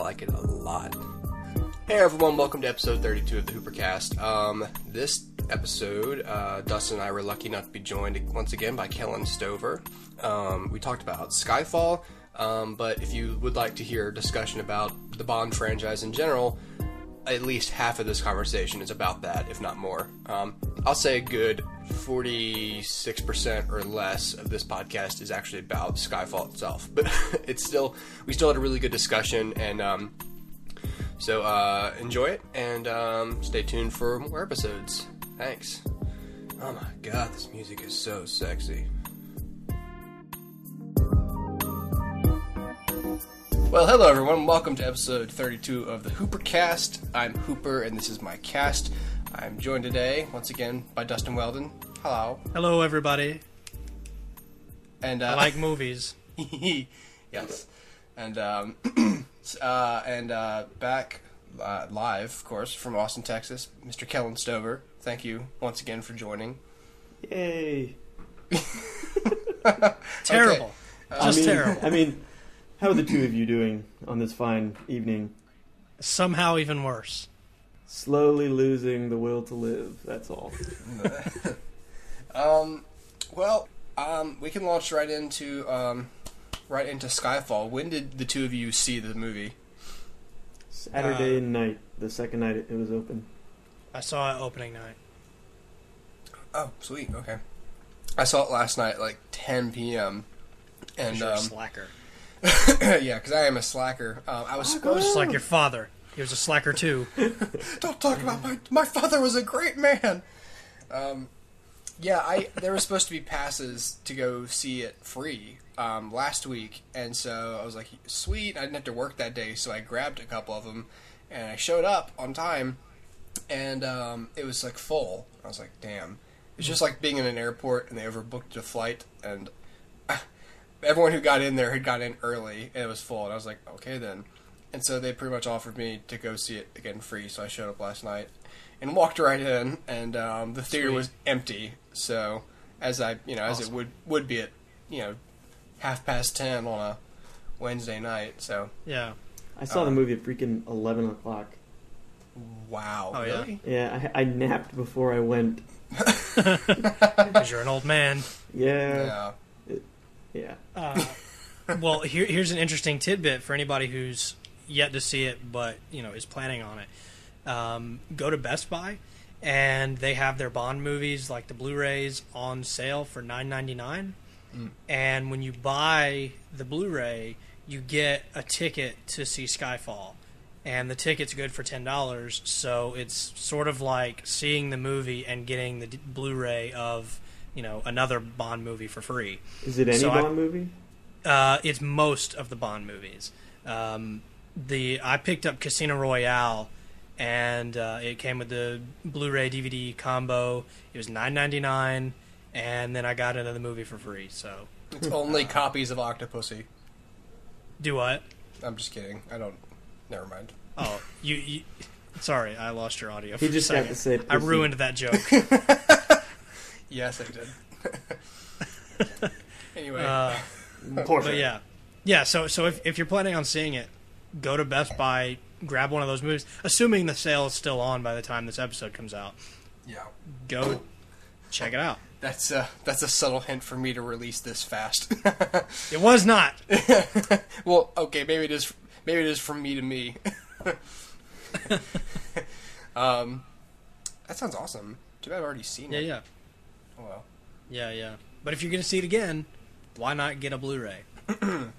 like it a lot. Hey everyone, welcome to episode 32 of the HooperCast. This episode, Dustin and I were lucky enough to be joined once again by Kellan Stover. We talked about Skyfall, but if you would like to hear a discussion about the Bond franchise in general, at least half of this conversation is about that, if not more. I'll say a good 46% or less of this podcast is actually about Skyfall itself, but we still had a really good discussion, and so enjoy it, and stay tuned for more episodes. Thanks. Oh my god, this music is so sexy. Well, hello everyone, welcome to episode 32 of the HooperCast. I'm Hooper, and this is my cast. I'm joined today, once again, by Dustin Weldon. Hello. Hello, everybody. And I like movies. Yes. And back live, of course, from Austin, Texas, Mr. Kellan Stover. Thank you once again for joining. Yay. Terrible. Okay. Terrible. I mean, how are the two of you doing on this fine evening? Somehow even worse. Slowly losing the will to live, that's all. We can launch right into Skyfall. When did the two of you see the movie? Saturday night, the second night it was open. I saw it opening night. Oh, sweet, okay. I saw it last night at like 10 p.m. And You're a slacker. yeah, because I am a slacker. I was supposed Just like your father. He was a slacker too. Don't talk about my father was a great man. There were supposed to be passes to go see it free last week, and so I was like, sweet, I didn't have to work that day, so I grabbed a couple of them, and I showed up on time, and it was like full. I was like, damn. It's just like being in an airport and they overbooked a flight, and everyone who got in there had got in early, and it was full, and I was like, okay then. And so they pretty much offered me to go see it again free, so I showed up last night and walked right in, and the theater was empty. So as Awesome. As it would be at 10:30 on a Wednesday night. So Yeah. I saw the movie at freaking 11 o'clock. wow, Oh, really? Yeah, I napped before I went. Because you're an old man. Yeah. Yeah. Yeah. Well, here's an interesting tidbit for anybody who's yet to see it, but is planning on it. Go to Best Buy, and they have their Bond movies, like the Blu-rays, on sale for $9.99. And when you buy the Blu-ray, you get a ticket to see Skyfall, and the ticket's good for $10. So it's sort of like seeing the movie and getting the Blu-ray of another Bond movie for free. Is it any Bond movie? It's most of the Bond movies. I picked up Casino Royale, and it came with the Blu-ray DVD combo. It was $9.99, and then I got another movie for free. So It's only copies of Octopussy. do what? I'm just kidding. Never mind. Oh, you sorry, I lost your audio. He For just a got second. to say I pussy. ruined that joke. Yes, I did. Anyway. But yeah. So if you're planning on seeing it, go to Best Buy, grab one of those movies. Assuming the sale is still on by the time this episode comes out. Yeah. Go check it out. That's a subtle hint for me to release this fast. It was not. Well, okay, maybe it is. Maybe it is from me to me. That sounds awesome. Too bad I've already seen it. Yeah. Oh well. Yeah. But if you're going to see it again, why not get a Blu-ray?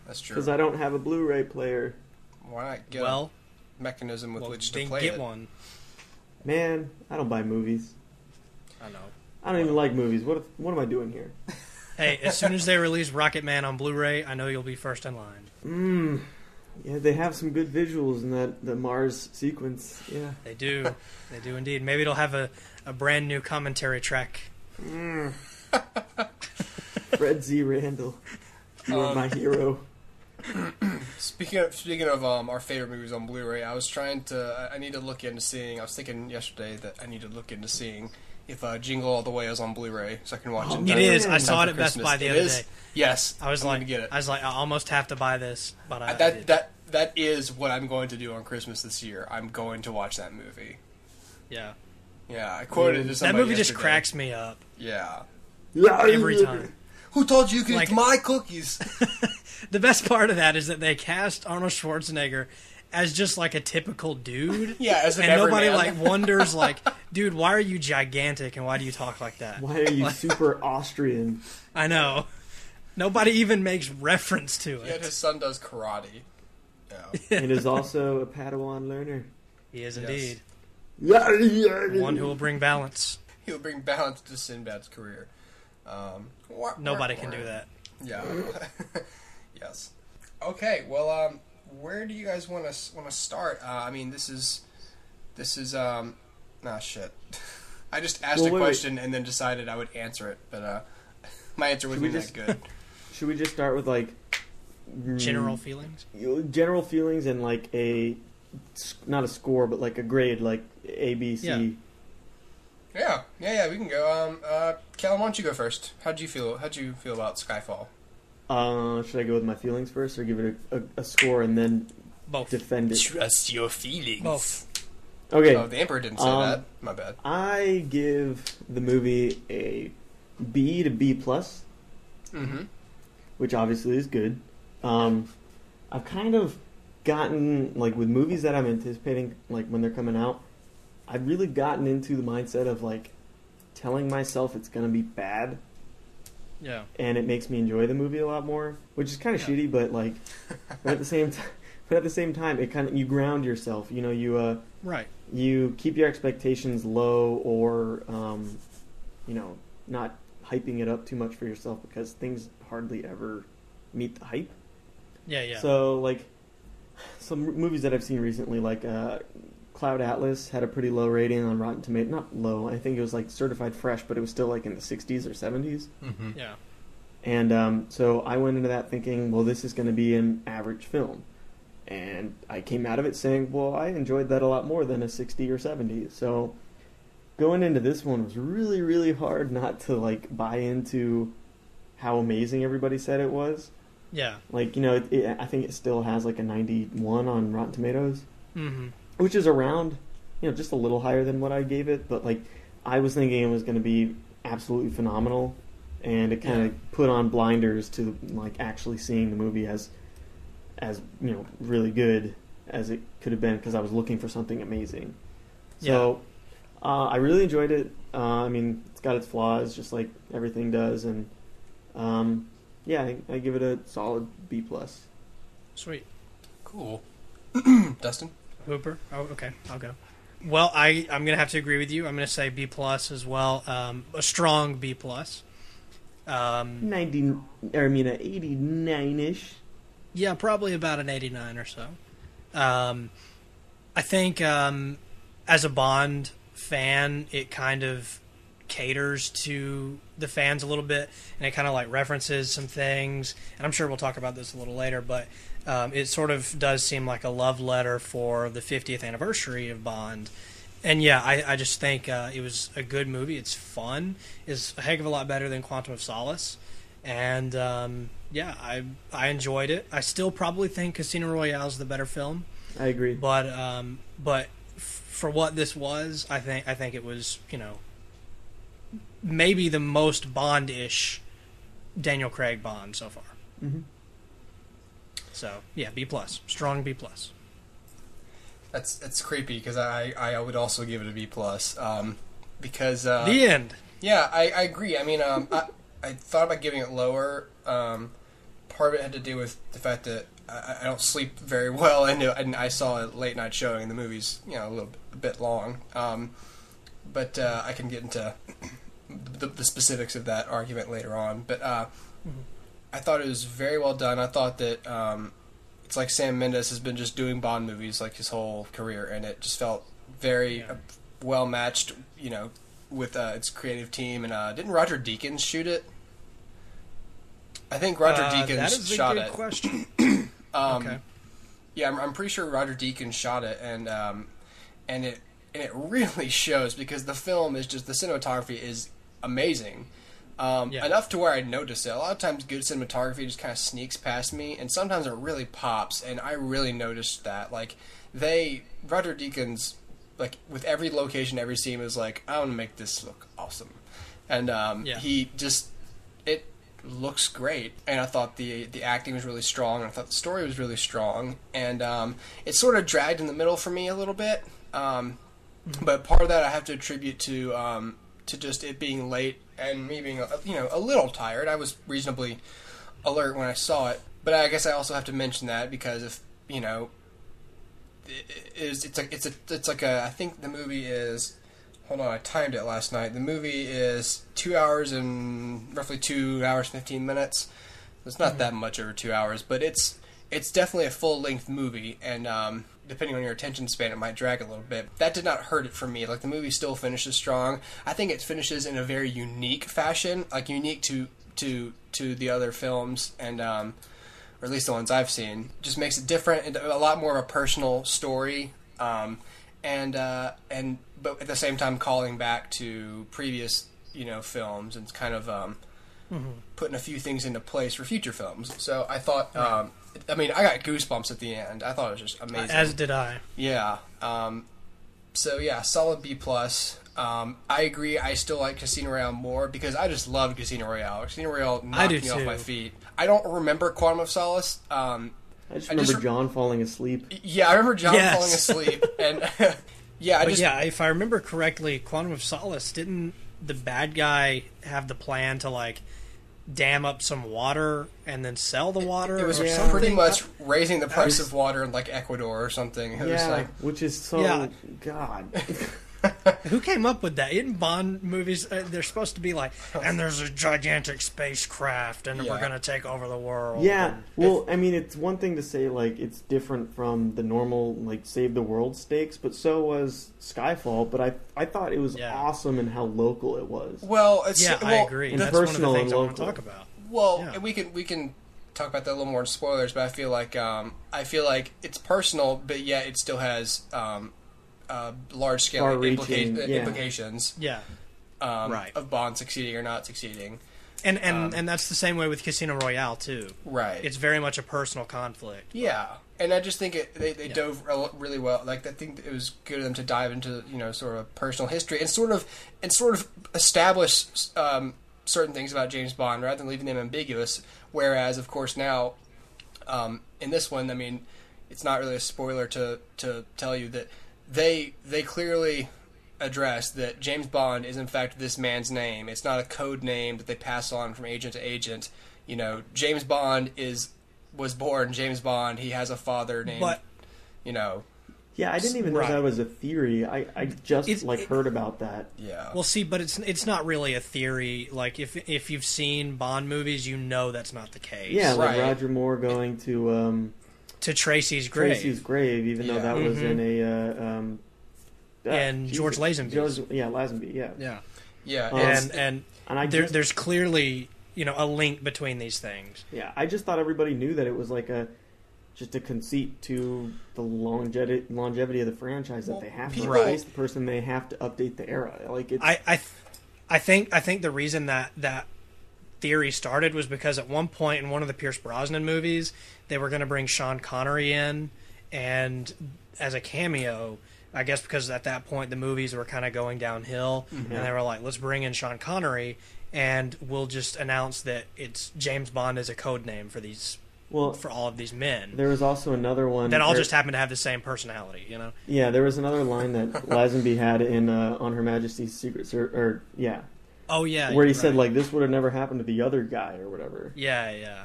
That's true. Because I don't have a Blu-ray player. Why not get a mechanism with which to then play get it? one. Man, I don't buy movies. I know. I don't even like movies. What am I doing here? Hey, as soon as they release Rocket Man on Blu-ray, I know you'll be first in line. Yeah, they have some good visuals in the Mars sequence. Yeah. They do. They do indeed. Maybe it'll have a brand new commentary track. Fred Z. Randall, you are my hero. Speaking of our favorite movies on Blu-ray, I need to look into seeing. I was thinking yesterday that I need to look into seeing if Jingle All the Way is on Blu-ray, so I can watch it. It is. I saw it at Best Buy the other day. Yes, I was I'm like, gonna get it. I almost have to buy this, but that is what I'm going to do on Christmas this year. I'm going to watch that movie. Yeah. Yeah, I quoted it to somebody That movie yesterday. just cracks me up. Yeah. Every time. Who told you could eat my cookies? The best part of that is that they cast Arnold Schwarzenegger as just like a typical dude. Yeah, as an and nobody everyman. like wonders like, dude, why are you gigantic and why do you talk like that? Why are you super Austrian? I know. Nobody even makes reference to Yeah, it. his son does karate. Yeah. And is also a Padawan learner. He is indeed. One One who will bring balance. He'll bring balance to Sinbad's career. Nobody can do that. Yeah. Yes. Okay. Well, where do you guys want to start? I mean, this is shit. I just asked a question and then decided I would answer it, but my answer wasn't that good. Should we just start with like General feelings? General feelings and like not a score, but like a grade, like A, B, C. Yeah. We can go. Kellan, why don't you go first? How'd you feel about Skyfall? Should I go with my feelings first, or give it a score and then Both. defend it? Trust your feelings. Both. Okay. Oh, the Emperor didn't say that. My bad. I give the movie a B to B plus, which obviously is good. I've kind of gotten, like, with movies that I'm anticipating, like, when they're coming out, I've really gotten into the mindset of, like, telling myself it's going to be bad. Yeah. And it makes me enjoy the movie a lot more, which is kind of shitty, but, like, but at the same time, it kind of, you ground yourself, you know, Right. you keep your expectations low, or, you know, not hyping it up too much for yourself, because things hardly ever meet the hype. Yeah. So, like, some movies that I've seen recently, like Cloud Atlas had a pretty low rating on Rotten Tomatoes. Not low, I think it was, like, certified fresh, but it was still, like, in the 60s or 70s. Mm-hmm. Yeah. And so I went into that thinking, well, this is going to be an average film. And I came out of it saying, well, I enjoyed that a lot more than a 60 or 70. So going into this one was really, really hard not to, like, buy into how amazing everybody said it was. Yeah. Like, you know, I think it still has, like, a 91 on Rotten Tomatoes, Mm-hmm. which is around, you know, just a little higher than what I gave it. But, like, I was thinking it was going to be absolutely phenomenal. And it kind of put on blinders to, like, actually seeing the movie as you know, really good as it could have been, because I was looking for something amazing. So I really enjoyed it. I mean, it's got its flaws, just like everything does, and I give it a solid B plus. Sweet. Cool. Dustin? Hooper? Oh, okay. I'll go. Well, I'm going to have to agree with you. I'm going to say B plus as well. A strong B plus. 89-ish. Yeah, probably about an 89 or so. I think as a Bond fan, it kind of caters to the fans a little bit, and it kind of like references some things. And I'm sure we'll talk about this a little later, but it sort of does seem like a love letter for the 50th anniversary of Bond. And yeah, I just think it was a good movie. It's fun. It's a heck of a lot better than Quantum of Solace. And yeah, I enjoyed it. I still probably think Casino Royale is the better film. I agree. But for what this was, I think it was, you know, maybe the most Bond-ish Daniel Craig Bond so far. Mm-hmm. So yeah, B plus, strong B plus. That's creepy, because I would also give it a B plus. Because The end. Yeah, I agree. I mean, I thought about giving it lower. Part of it had to do with the fact that I don't sleep very well, and I saw a late night showing, and the movie's, you know, a bit long. But I can get into the specifics of that argument later on. But I thought it was very well done. I thought that it's like Sam Mendes has been just doing Bond movies like his whole career, and it just felt very well matched, you know, with its creative team. And didn't Roger Deakins shoot it? I think Roger Deakins shot it. That is a good question. Okay. Yeah, I'm pretty sure Roger Deakins shot it, and it really shows, because the film is just, the cinematography is amazing. Enough to where I notice it. A lot of times good cinematography just kind of sneaks past me, and sometimes it really pops, and I really noticed that. Like, Roger Deakins, like, with every location, every scene was like, I want to make this look awesome. And he just, it looks great, and I thought the acting was really strong, and I thought the story was really strong, and it sort of dragged in the middle for me a little bit, but part of that I have to attribute to just it being late and me being a little tired. I was reasonably alert when I saw it, but I guess I also have to mention that because if it's like a, I think the movie is, hold on, I timed it last night. The movie is 2 hours and roughly 2 hours 15 minutes. It's not that much over 2 hours, but it's definitely a full length movie, and depending on your attention span, it might drag a little bit. That did not hurt it for me. Like, the movie still finishes strong. I think it finishes in a very unique fashion, like unique to the other films, and or at least the ones I've seen. Just makes it different and a lot more of a personal story. But at the same time calling back to previous, films and kind of putting a few things into place for future films. So I thought, I got goosebumps at the end. I thought it was just amazing. As did I. Yeah. Solid B+. I agree. I still like Casino Royale more because I just love Casino Royale. Casino Royale knocked me off my feet. I don't remember Quantum of Solace. I just remember John falling asleep. Yeah, I remember John falling asleep, and if I remember correctly, Quantum of Solace, didn't the bad guy have the plan to like dam up some water and then sell the water? It was pretty much raising the price of water in like Ecuador or something. It was like, which is so God. Who came up with that? In Bond movies, they're supposed to be like, and there's a gigantic spacecraft, and we're going to take over the world. Yeah, well, it's one thing to say, like, it's different from the normal, like, save the world stakes, but so was Skyfall, but I thought it was awesome in how local it was. Well, I agree. That's one of the things I want to talk about. Well, and we can talk about that a little more in spoilers, but I feel like it's personal, but yet it still has large-scale implications of Bond succeeding or not succeeding. And that's the same way with Casino Royale, too. Right. It's very much a personal conflict. Yeah. And I just think they dove really well. Like, I think it was good of them to dive into, sort of personal history and sort of establish certain things about James Bond rather than leaving them ambiguous. Whereas, of course, now, in this one, it's not really a spoiler to tell you that they clearly address that James Bond is in fact this man's name. It's not a code name that they pass on from agent to agent. James Bond was born James Bond. He has a father named, Yeah, I didn't even know that was a theory. I just heard about that. Yeah. Well, see, but it's not really a theory. Like, if you've seen Bond movies, that's not the case. Yeah, like Roger Moore going to Tracy's grave. Even though that was in a and George Lazenby. Lazenby. And there's clearly a link between these things. Yeah, I just thought everybody knew that it was like just a conceit to the longevity of the franchise that they have to replace the person, they have to update the era. Like it's. I think the reason that theory started was because at one point in one of the Pierce Brosnan movies, they were going to bring Sean Connery in and as a cameo, I guess because at that point the movies were kind of going downhill, and they were like, let's bring in Sean Connery and we'll just announce that it's James Bond as a code name for these for all of these men. There was also another one that all just happen to have the same personality, Yeah, there was another line that Lazenby had in On Her Majesty's Secret Service, Oh yeah, where he said like this would have never happened to the other guy or whatever. Yeah.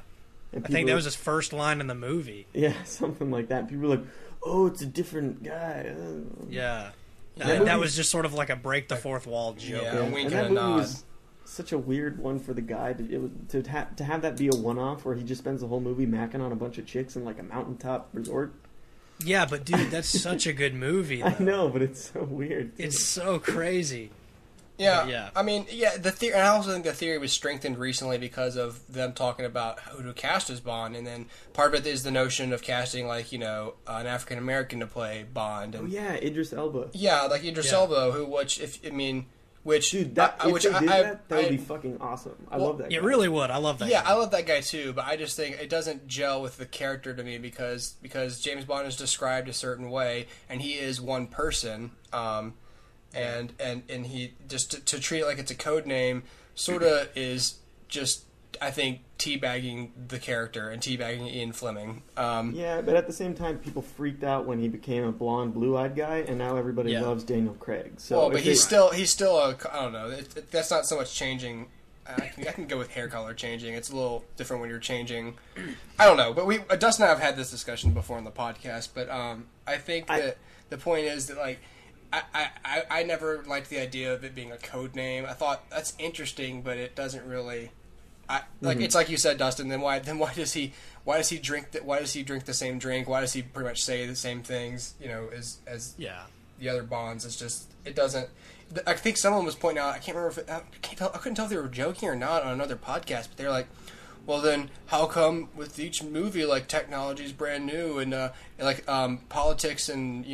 I think that was his first line in the movie. Yeah, something like that. People were like, "Oh, it's a different guy." Yeah, that was just sort of like a break the fourth wall joke. Yeah, a wink and that and a movie nod. was such a weird one for the guy to have that be a one-off where he just spends the whole movie macking on a bunch of chicks in like a mountaintop resort. Yeah, but dude, that's such a good movie. Though. I know, but it's so weird. It's so crazy. Yeah. The theory, and I also think the theory was strengthened recently because of them talking about who to cast as Bond, and then part of it is the notion of casting, like, an African American to play Bond. And, Idris Elba. Yeah, like Idris Elba, Which, Dude, that would be fucking awesome. I love that guy. It really would. I love that Yeah, guy. I love that guy too, but I just think it doesn't gel with the character to me because James Bond is described a certain way, and he is one person, and he just to treat it like it's a code name sort of is just, I think, teabagging the character and teabagging Ian Fleming. Yeah, but at the same time, people freaked out when he became a blonde, blue-eyed guy, and now everybody loves Daniel Craig. So, well, but he's still a, I don't know. That's not so much changing. I can go with hair color changing. It's a little different when you're changing. I don't know, but Dustin and I have had this discussion before on the podcast. But I think that the point is that like. I never liked the idea of it being a code name. I thought that's interesting, but it doesn't really. It's like you said, Dustin. Then why does he drink the same drink? Why does he pretty much say the same things? You know, as the other Bonds. It's just it doesn't. I think someone was pointing out. I can't remember if I couldn't tell if they were joking or not on another podcast. But they're like, well, then how come with each movie like technology is brand new and politics and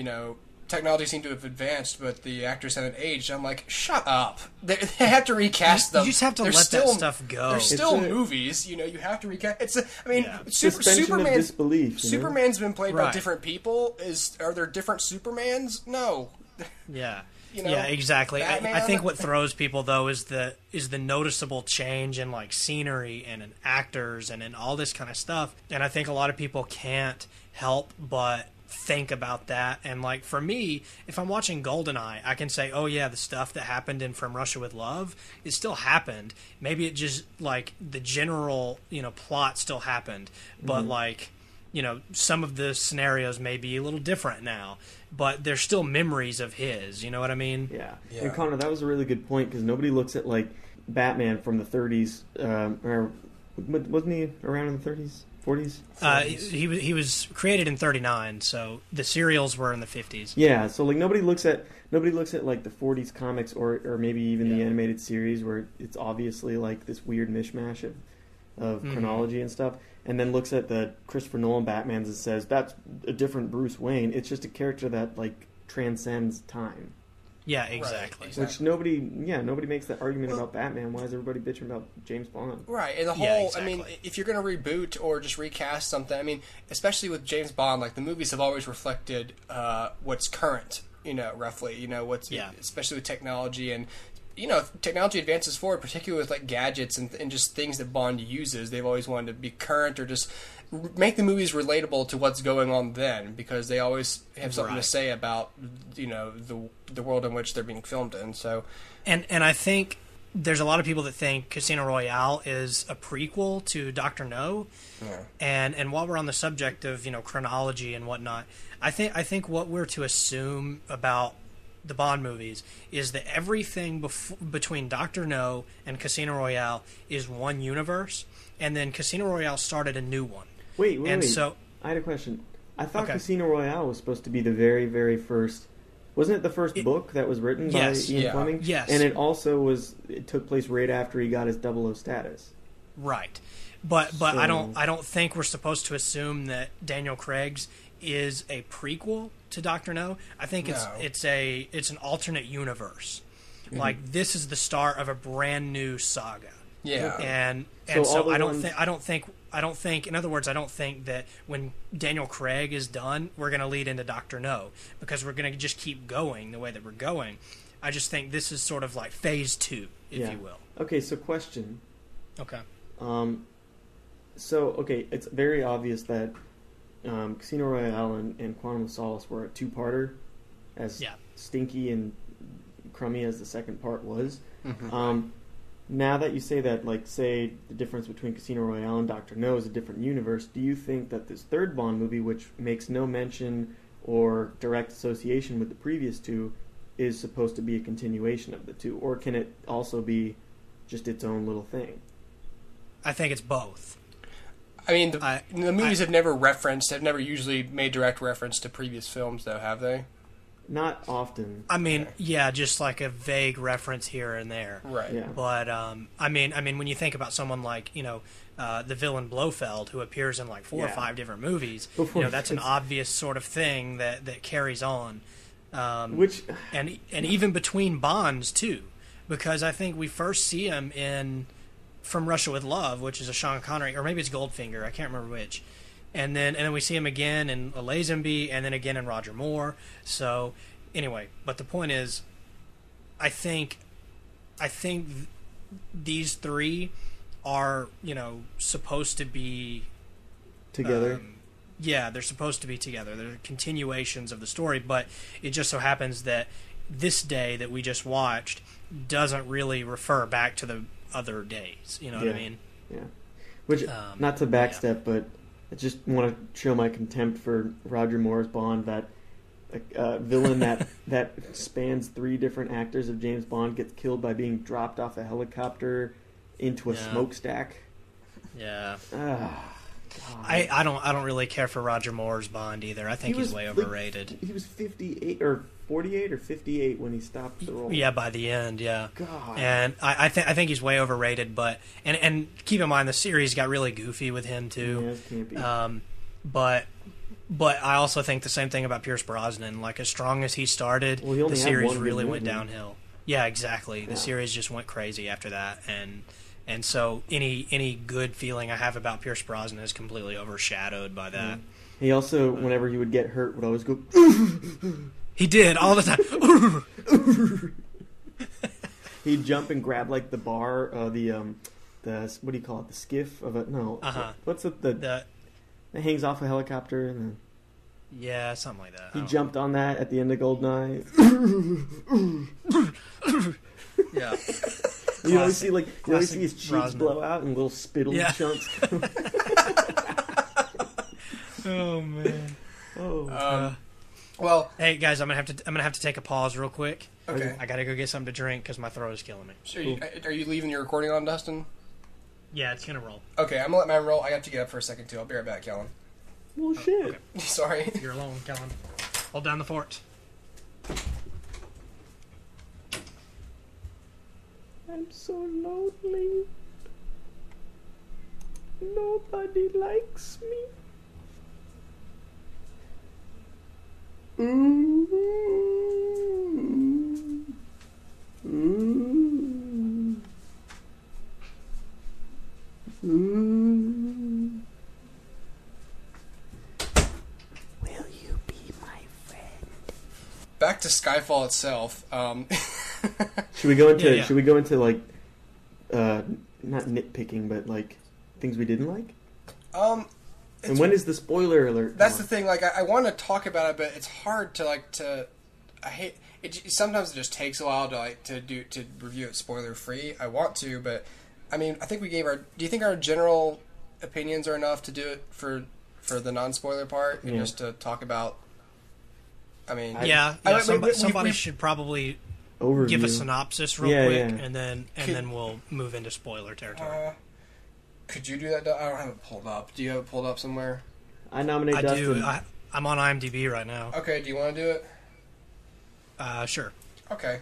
technology seemed to have advanced, but the actors haven't aged. I'm like, shut up. They have to recast them. You just have to let that stuff go. They're still movies. You have to recast. Superman's Superman's been played by different people. Are there different Supermans? No. Yeah. Yeah, exactly. I think what throws people though is the noticeable change in like scenery and in actors and in all this kind of stuff. And I think a lot of people can't help but think about that. And like for me, if I'm watching GoldenEye, I can say, oh yeah, the stuff that happened in From Russia with Love, it still happened. Maybe it just like the general plot still happened, but like some of the scenarios may be a little different now, but they're still memories of his. You know what I mean? Yeah. And Connor, that was a really good point because nobody looks at like Batman from the 30s, or wasn't he around in the 30s? 40s? He was created in 39, so the serials were in the 50s. Yeah, so like nobody looks at like the 40s comics or maybe even the animated series where it's obviously like this weird mishmash of chronology and stuff, and then looks at the Christopher Nolan Batmans and says that's a different Bruce Wayne. It's just a character that like transcends time. Yeah, exactly. Which nobody makes that argument about Batman. Why is everybody bitching about James Bond? Right, and the whole, I mean, if you're going to reboot or just recast something, I mean, especially with James Bond, like the movies have always reflected what's current, roughly, especially with technology and, technology advances forward, particularly with like gadgets and just things that Bond uses. They've always wanted to be current or just make the movies relatable to what's going on then, because they always have something to say about the world in which they're being filmed in. So, and I think there's a lot of people that think Casino Royale is a prequel to Dr. No. Yeah. And while we're on the subject of chronology and whatnot, I think what we're to assume about the Bond movies is that everything between Dr. No and Casino Royale is one universe, and then Casino Royale started a new one. Wait. So I had a question. I thought Casino Royale was supposed to be the very, very first. Wasn't it the first book that was written by Ian Fleming? Yes. And it took place right after he got his 00 status. Right. But I don't think we're supposed to assume that Daniel Craig's is a prequel to Dr. No. I think it's an alternate universe. Mm-hmm. Like this is the start of a brand new saga. Yeah. And so I don't think in other words, I don't think that when Daniel Craig is done, we're going to lead into Dr. No, because we're going to just keep going the way that we're going. I just think this is sort of like phase 2, if you will. Okay, so question. Okay. It's very obvious that Casino Royale and Quantum of Solace were a two-parter, as stinky and crummy as the second part was. Mm-hmm. Now that you say that, like, say the difference between Casino Royale and Dr. No is a different universe, do you think that this third Bond movie, which makes no mention or direct association with the previous two, is supposed to be a continuation of the two? Or can it also be just its own little thing? I think it's both. I mean, the movies have never usually made direct reference to previous films, though, have they? Not often. I mean, just like a vague reference here and there. Right. Yeah. But I mean, when you think about someone like the villain Blofeld, who appears in like 4 or 5 different movies, that's an obvious sort of thing that carries on. And even between Bonds too. because I think we first see him in From Russia with Love, which is a Sean Connery, or maybe it's Goldfinger, I can't remember which. And then we see him again in A Lazenby, and then again in Roger Moore. So anyway, but the point is, I think these three are, supposed to be together. They're supposed to be together. They're continuations of the story, but it just so happens that this day that we just watched doesn't really refer back to the other days. You know what I mean? Yeah. Which, not to backstep, but I just want to show my contempt for Roger Moore's Bond, that villain that spans 3 different actors of James Bond gets killed by being dropped off a helicopter into a smokestack. Yeah. I don't really care for Roger Moore's Bond either. I think he's way overrated. He was 58 or 48 or 58 when he stopped the role. Yeah, by the end, yeah. God. And I think he's way overrated, but and keep in mind the series got really goofy with him too. Yeah, it can't be. But I also think the same thing about Pierce Brosnan. Like, as strong as he started, the series really went downhill. Yeah, exactly. The series just went crazy after that, and so any good feeling I have about Pierce Brosnan is completely overshadowed by that. He also, whenever he would get hurt, would always go. He did all the time. He'd jump and grab like the bar, the what do you call it? The skiff of a What's it? That hangs off a helicopter and then. Yeah, something like that. He jumped on that at the end of Goldeneye. Yeah. You always see his cheeks blow out and little spittle chunks. Oh man. Well, hey guys, I'm gonna have to take a pause real quick. Okay. I gotta go get something to drink because my throat is killing me. Sure. Are you leaving your recording on, Dustin? Yeah, it's gonna roll. Okay, I'm gonna let mine roll. I got to get up for a second too. I'll be right back, Kellan. Well, shit. Okay. Sorry. You're alone, Kellan. Hold down the fort. I'm so lonely. Nobody likes me. Ooh. Ooh. Ooh. Will you be my friend? Back to Skyfall itself. Should we go into like not nitpicking, but like things we didn't like? And when is the spoiler alert? That's the thing. Like, I want to talk about it, but it's hard to I hate it. Sometimes it just takes a while to review it spoiler free. I want to, but I mean, I think we gave our. Do you think our general opinions are enough to do it for the non spoiler part and just to talk about? I mean, somebody should probably give a synopsis real quick, and then we'll move into spoiler territory. Could you do that? I don't have it pulled up. Do you have it pulled up somewhere? I nominate Dustin. Do. I'm on IMDb right now. Okay, do you want to do it? Sure. Okay.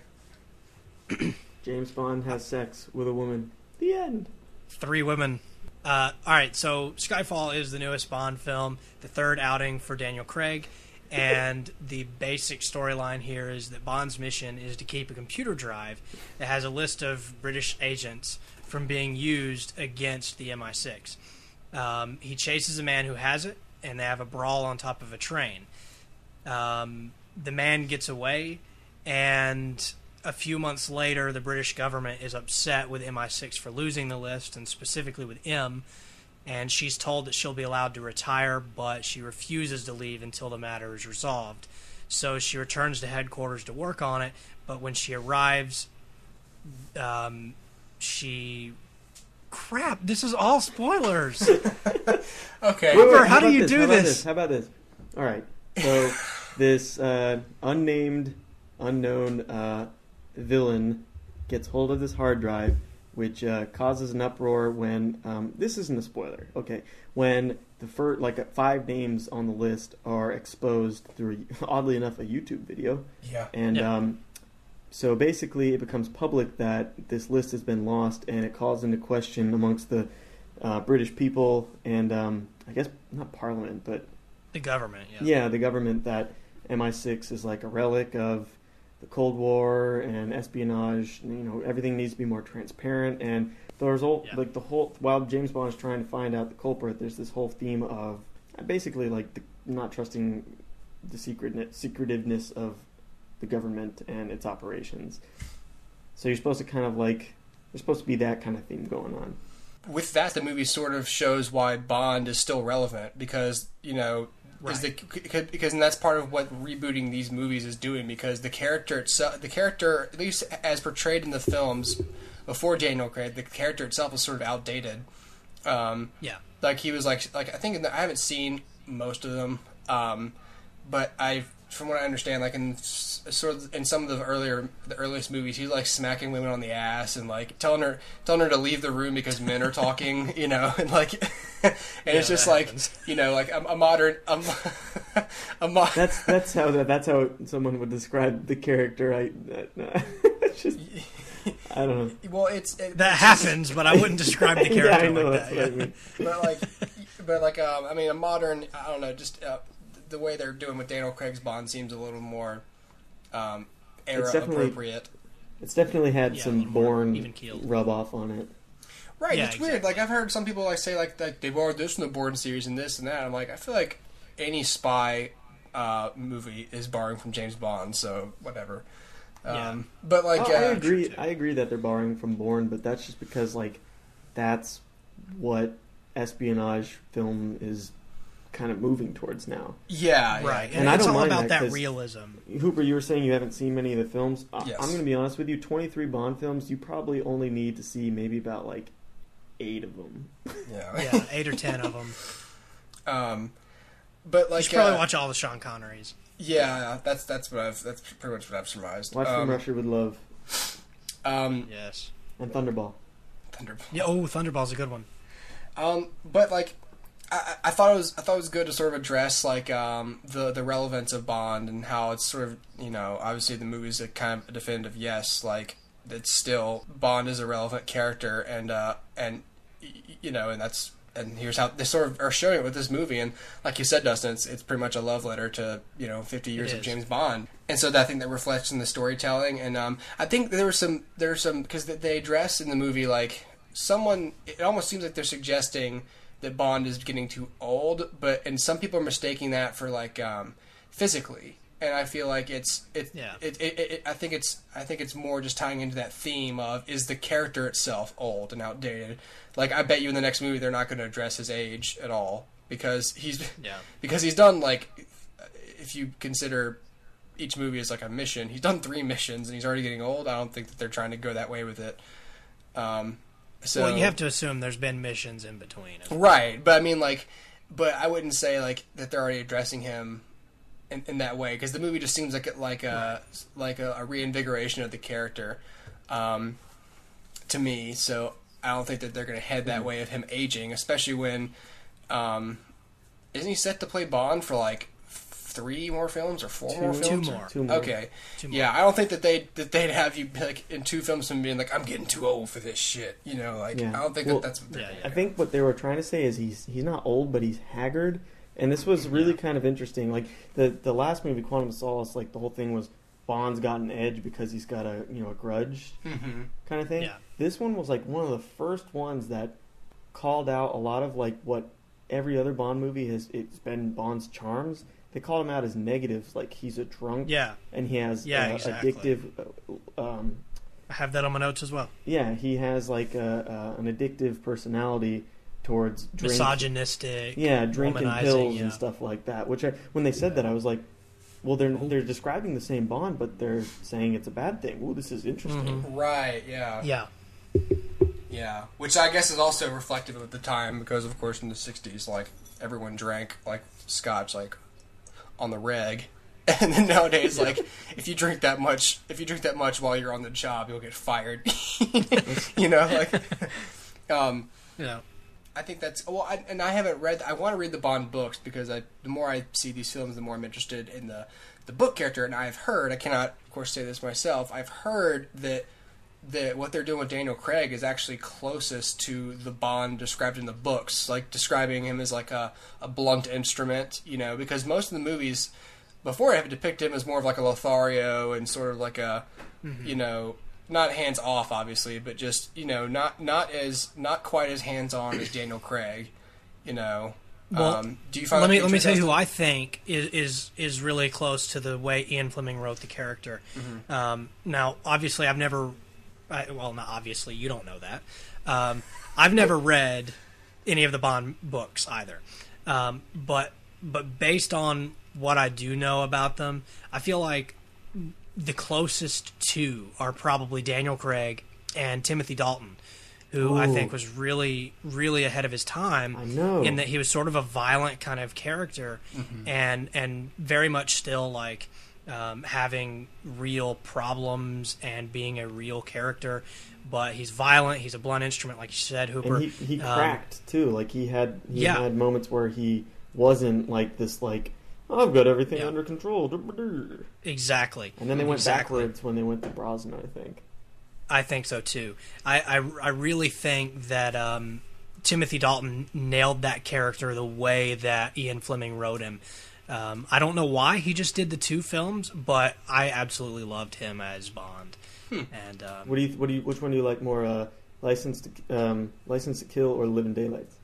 James Bond has sex with a woman. The end. 3 women. All right, so Skyfall is the newest Bond film, the 3rd outing for Daniel Craig, and the basic storyline here is that Bond's mission is to keep a computer drive that has a list of British agents from being used against the MI6. He chases a man who has it, and they have a brawl on top of a train. The man gets away, and a few months later, the British government is upset with MI6 for losing the list, and specifically with M, and she's told that she'll be allowed to retire, but she refuses to leave until the matter is resolved. So she returns to headquarters to work on it, but when she arrives, Crap, this is all spoilers. Okay. Wait, how do you do this? How about this? All right. So this unknown villain gets hold of this hard drive, which causes an uproar when this isn't a spoiler. Okay, when the first 5 names on the list are exposed through, oddly enough, a YouTube video. Yeah. And so basically, it becomes public that this list has been lost, and it calls into question amongst the British people and I guess not Parliament, but the government. Yeah, the government, that MI6 is like a relic of the Cold War and espionage. Everything needs to be more transparent. And there's while James Bond is trying to find out the culprit, there's this whole theme of basically not trusting the secretiveness of the government and its operations. So you're supposed to there's supposed to be that kind of theme going on. With that, the movie sort of shows why Bond is still relevant because, right. Because and that's part of what rebooting these movies is doing, because the character itself, at least as portrayed in the films before Daniel Craig, the character itself is sort of outdated. Like he was I think I haven't seen most of them, but from what I understand, in some of the earliest movies, he's smacking women on the ass and telling her to leave the room because men are talking, and and it's just a modern. That's how someone would describe the character. It's just. I don't know. Well, that happens, but I wouldn't describe the character I know, like that. What I mean. A modern. I don't know. Just the way they're doing with Daniel Craig's Bond seems a little more era appropriate. It's definitely had some Bourne rub off on it. Right. Yeah, it's weird. I've heard some people say they borrowed this from the Bourne series and this and that. I'm I feel like any spy movie is borrowing from James Bond, so whatever. But I agree. I agree that they're borrowing from Bourne, but that's just because that's what espionage film is kind of moving towards now. Yeah, right. And it's all about that realism. Hooper, you were saying you haven't seen many of the films. Yes. I'm going to be honest with you. 23 Bond films, you probably only need to see maybe about 8 of them. Yeah, 8 or 10 of them. But you should probably watch all the Sean Connerys. Yeah, that's pretty much what I've surmised. Watch From Russia with Love. Yes. And Thunderball. Yeah. Oh, Thunderball's a good one. But I thought it was good to sort of address the relevance of Bond and how it's sort of obviously the movie's a kind of a definitive yes, it's still Bond is a relevant character and that's. And here's how they sort of are showing it with this movie. And like you said, Dustin, it's pretty much a love letter to 50 years of James Bond. And so I think that reflects in the storytelling. And I think there's some because they address in the movie it almost seems like they're suggesting that Bond is getting too old, and some people are mistaking that for physically. And I feel like I think it's more just tying into that theme of, is the character itself old and outdated? I bet you in the next movie they're not going to address his age at all because he's done if you consider each movie as a mission, he's done 3 missions and he's already getting old. I don't think that they're trying to go that way with it. Well, you have to assume there's been missions in between, right? But I mean, but I wouldn't say that they're already addressing him in that way, because the movie just seems like a reinvigoration of the character to me. So I don't think that they're going to head that way of him aging, especially when isn't he set to play Bond for 3 more films or 4 more films? 2 more. Okay. 2 more. Yeah, I don't think that they'd have you in 2 films and being I'm getting too old for this shit. I don't think that's what they're doing. I think what they were trying to say is he's not old, but he's haggard. And this was really kind of interesting. The last movie, Quantum of Solace, the whole thing was Bond's got an edge because he's got a grudge kind of thing. Yeah. This one was one of the first ones that called out a lot of what every other Bond movie has. It's been Bond's charms. They call him out as negatives, he's a drunk. Yeah. And he has exactly. addictive. I have that on my notes as well. Yeah, he has an addictive personality towards drink, misogynistic, drinking pills and stuff like that. Which when they said that, I was well, they're describing the same Bond, but they're saying it's a bad thing. Ooh, this is interesting. Mm-hmm. Right? Yeah. Yeah. Yeah. Which I guess is also reflective of the time, because of course in the '60s, everyone drank scotch on the reg, and then nowadays if you drink that much while you're on the job, you'll get fired. Yeah. I think that's and I haven't read. I want to read the Bond books because the more I see these films, the more I'm interested in the book character. And I've heard, I cannot of course say this myself, I've heard that what they're doing with Daniel Craig is actually closest to the Bond described in the books, describing him as a blunt instrument, because most of the movies before I depict him as more of like a Lothario and sort of like a, you know, not hands off obviously, but just, you know, not quite as hands on as Daniel Craig, you know. Well, do you find let me tell you who I think is really close to the way Ian Fleming wrote the character. Now, obviously, not obviously, you don't know that. I've never read any of the Bond books either, but based on what I do know about them, I feel like the closest two are probably Daniel Craig and Timothy Dalton, who I think was really, really ahead of his time. I know. In that he was sort of a violent kind of character, and very much still like having real problems and being a real character. But he's violent. He's a blunt instrument, like you said, Hooper. And he cracked too. Like he had moments where he wasn't like this. Like, oh, I've got everything under control. Exactly. And then they went backwards when they went to Brosnan, I think. I think so too. I really think that Timothy Dalton nailed that character the way that Ian Fleming wrote him. I don't know why he just did the 2 films, but I absolutely loved him as Bond. And which one do you like more? License to Kill or Living Daylights?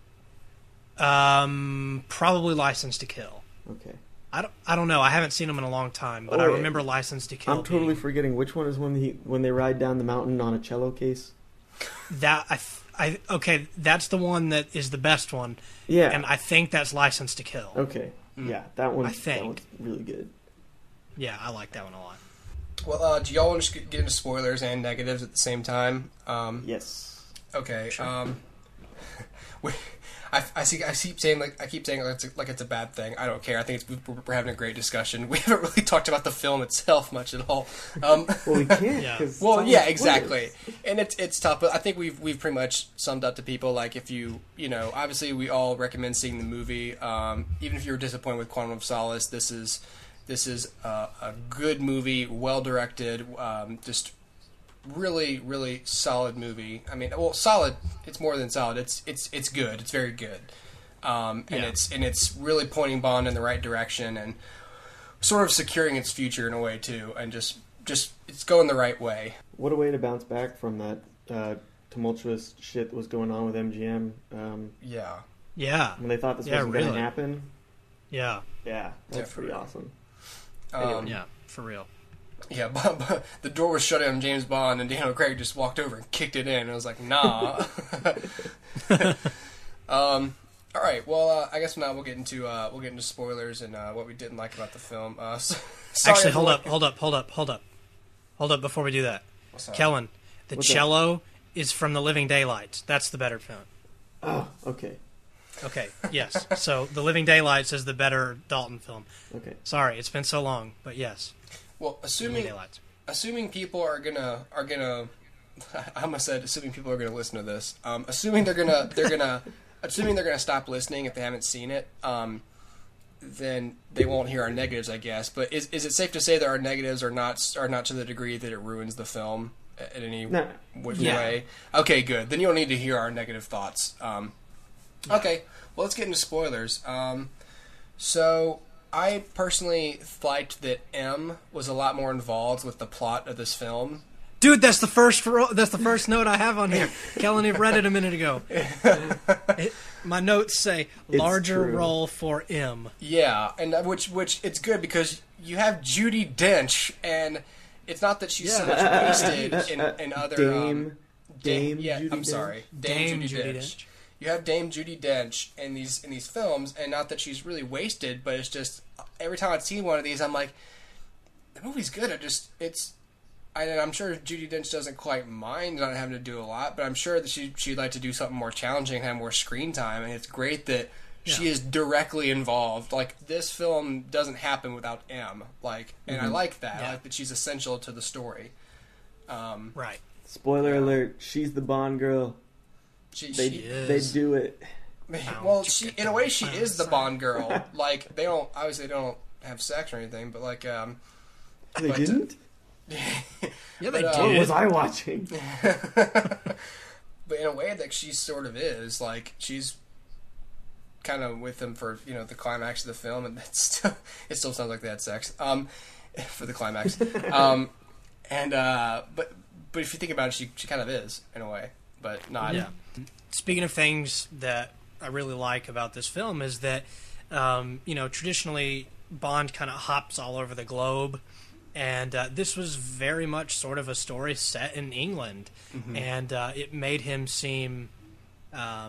Probably License to Kill. Okay. I don't know. I haven't seen him in a long time, but I remember License to Kill. I'm totally forgetting which one is when they ride down the mountain on a cello case. Okay, that's the one that is the best one. Yeah, and I think that's License to Kill. Okay, yeah, that one. That one's really good. Yeah, I like that one a lot. Well, do y'all want to get into spoilers and negatives at the same time? Yes. Okay. Sure. I keep saying like it's a bad thing. I don't care. I think we're having a great discussion. We haven't really talked about the film itself much at all. Well, we can't. Yeah. Exactly. And it's tough, but I think we've pretty much summed up to people. Like if you obviously we all recommend seeing the movie. Even if you're disappointed with Quantum of Solace, this is a good movie, well directed, just really, really solid movie. I mean, well, solid. It's more than solid. It's good. It's very good. It's really pointing Bond in the right direction and sort of securing its future in a way too. And just it's going the right way. What a way to bounce back from that tumultuous shit that was going on with MGM. Yeah. When they thought this wasn't going to happen. Yeah. Yeah, that's pretty awesome. Yeah, for real. Yeah, but the door was shut on James Bond, and Daniel Craig just walked over and kicked it in. And I was like, nah. All right. Well, I guess now we'll get into spoilers and what we didn't like about the film. Actually, hold up. Before we do that, Kellan, the cello is from The Living Daylights. That's the better film. Oh, okay. Okay. Yes. So The Living Daylights is the better Dalton film. Okay. Sorry, it's been so long, but yes. Well, assuming people are gonna, I almost said assuming people are gonna listen to this. Assuming they're gonna stop listening if they haven't seen it. Then they won't hear our negatives, I guess. But is it safe to say that our negatives are not to the degree that it ruins the film in any way? Okay, good. Then you don't need to hear our negative thoughts. Okay, well, let's get into spoilers. So I personally liked that M was a lot more involved with the plot of this film. Dude, that's the first note I have on here. Kellan had read it a minute ago. My notes say larger role for M. Yeah, and which it's good because you have Judi Dench, and it's not that she's so much wasted in other Dame Judi Dench. You have Dame Judi Dench in these films, and not that she's really wasted, but it's just every time I've seen one of these, I'm like, the movie's good. I'm sure Judi Dench doesn't quite mind not having to do a lot, but I'm sure that she'd like to do something more challenging and have more screen time, and it's great that she is directly involved. Like, this film doesn't happen without M. And I like that. I like that she's essential to the story. Right. Spoiler alert, she's the Bond girl. They do it. Well, in a way, she is the Bond girl. Like, they don't have sex or anything, but they didn't? Yeah, they did. What was I watching? But in a way, that she sort of is. Like, she's kind of with them for the climax of the film, and it still sounds like they had sex for the climax. But if you think about it, she kind of is in a way, but not. Yeah. Speaking of things that I really like about this film is that traditionally Bond kind of hops all over the globe. And this was very much sort of a story set in England. Mm-hmm. And it made him seem, I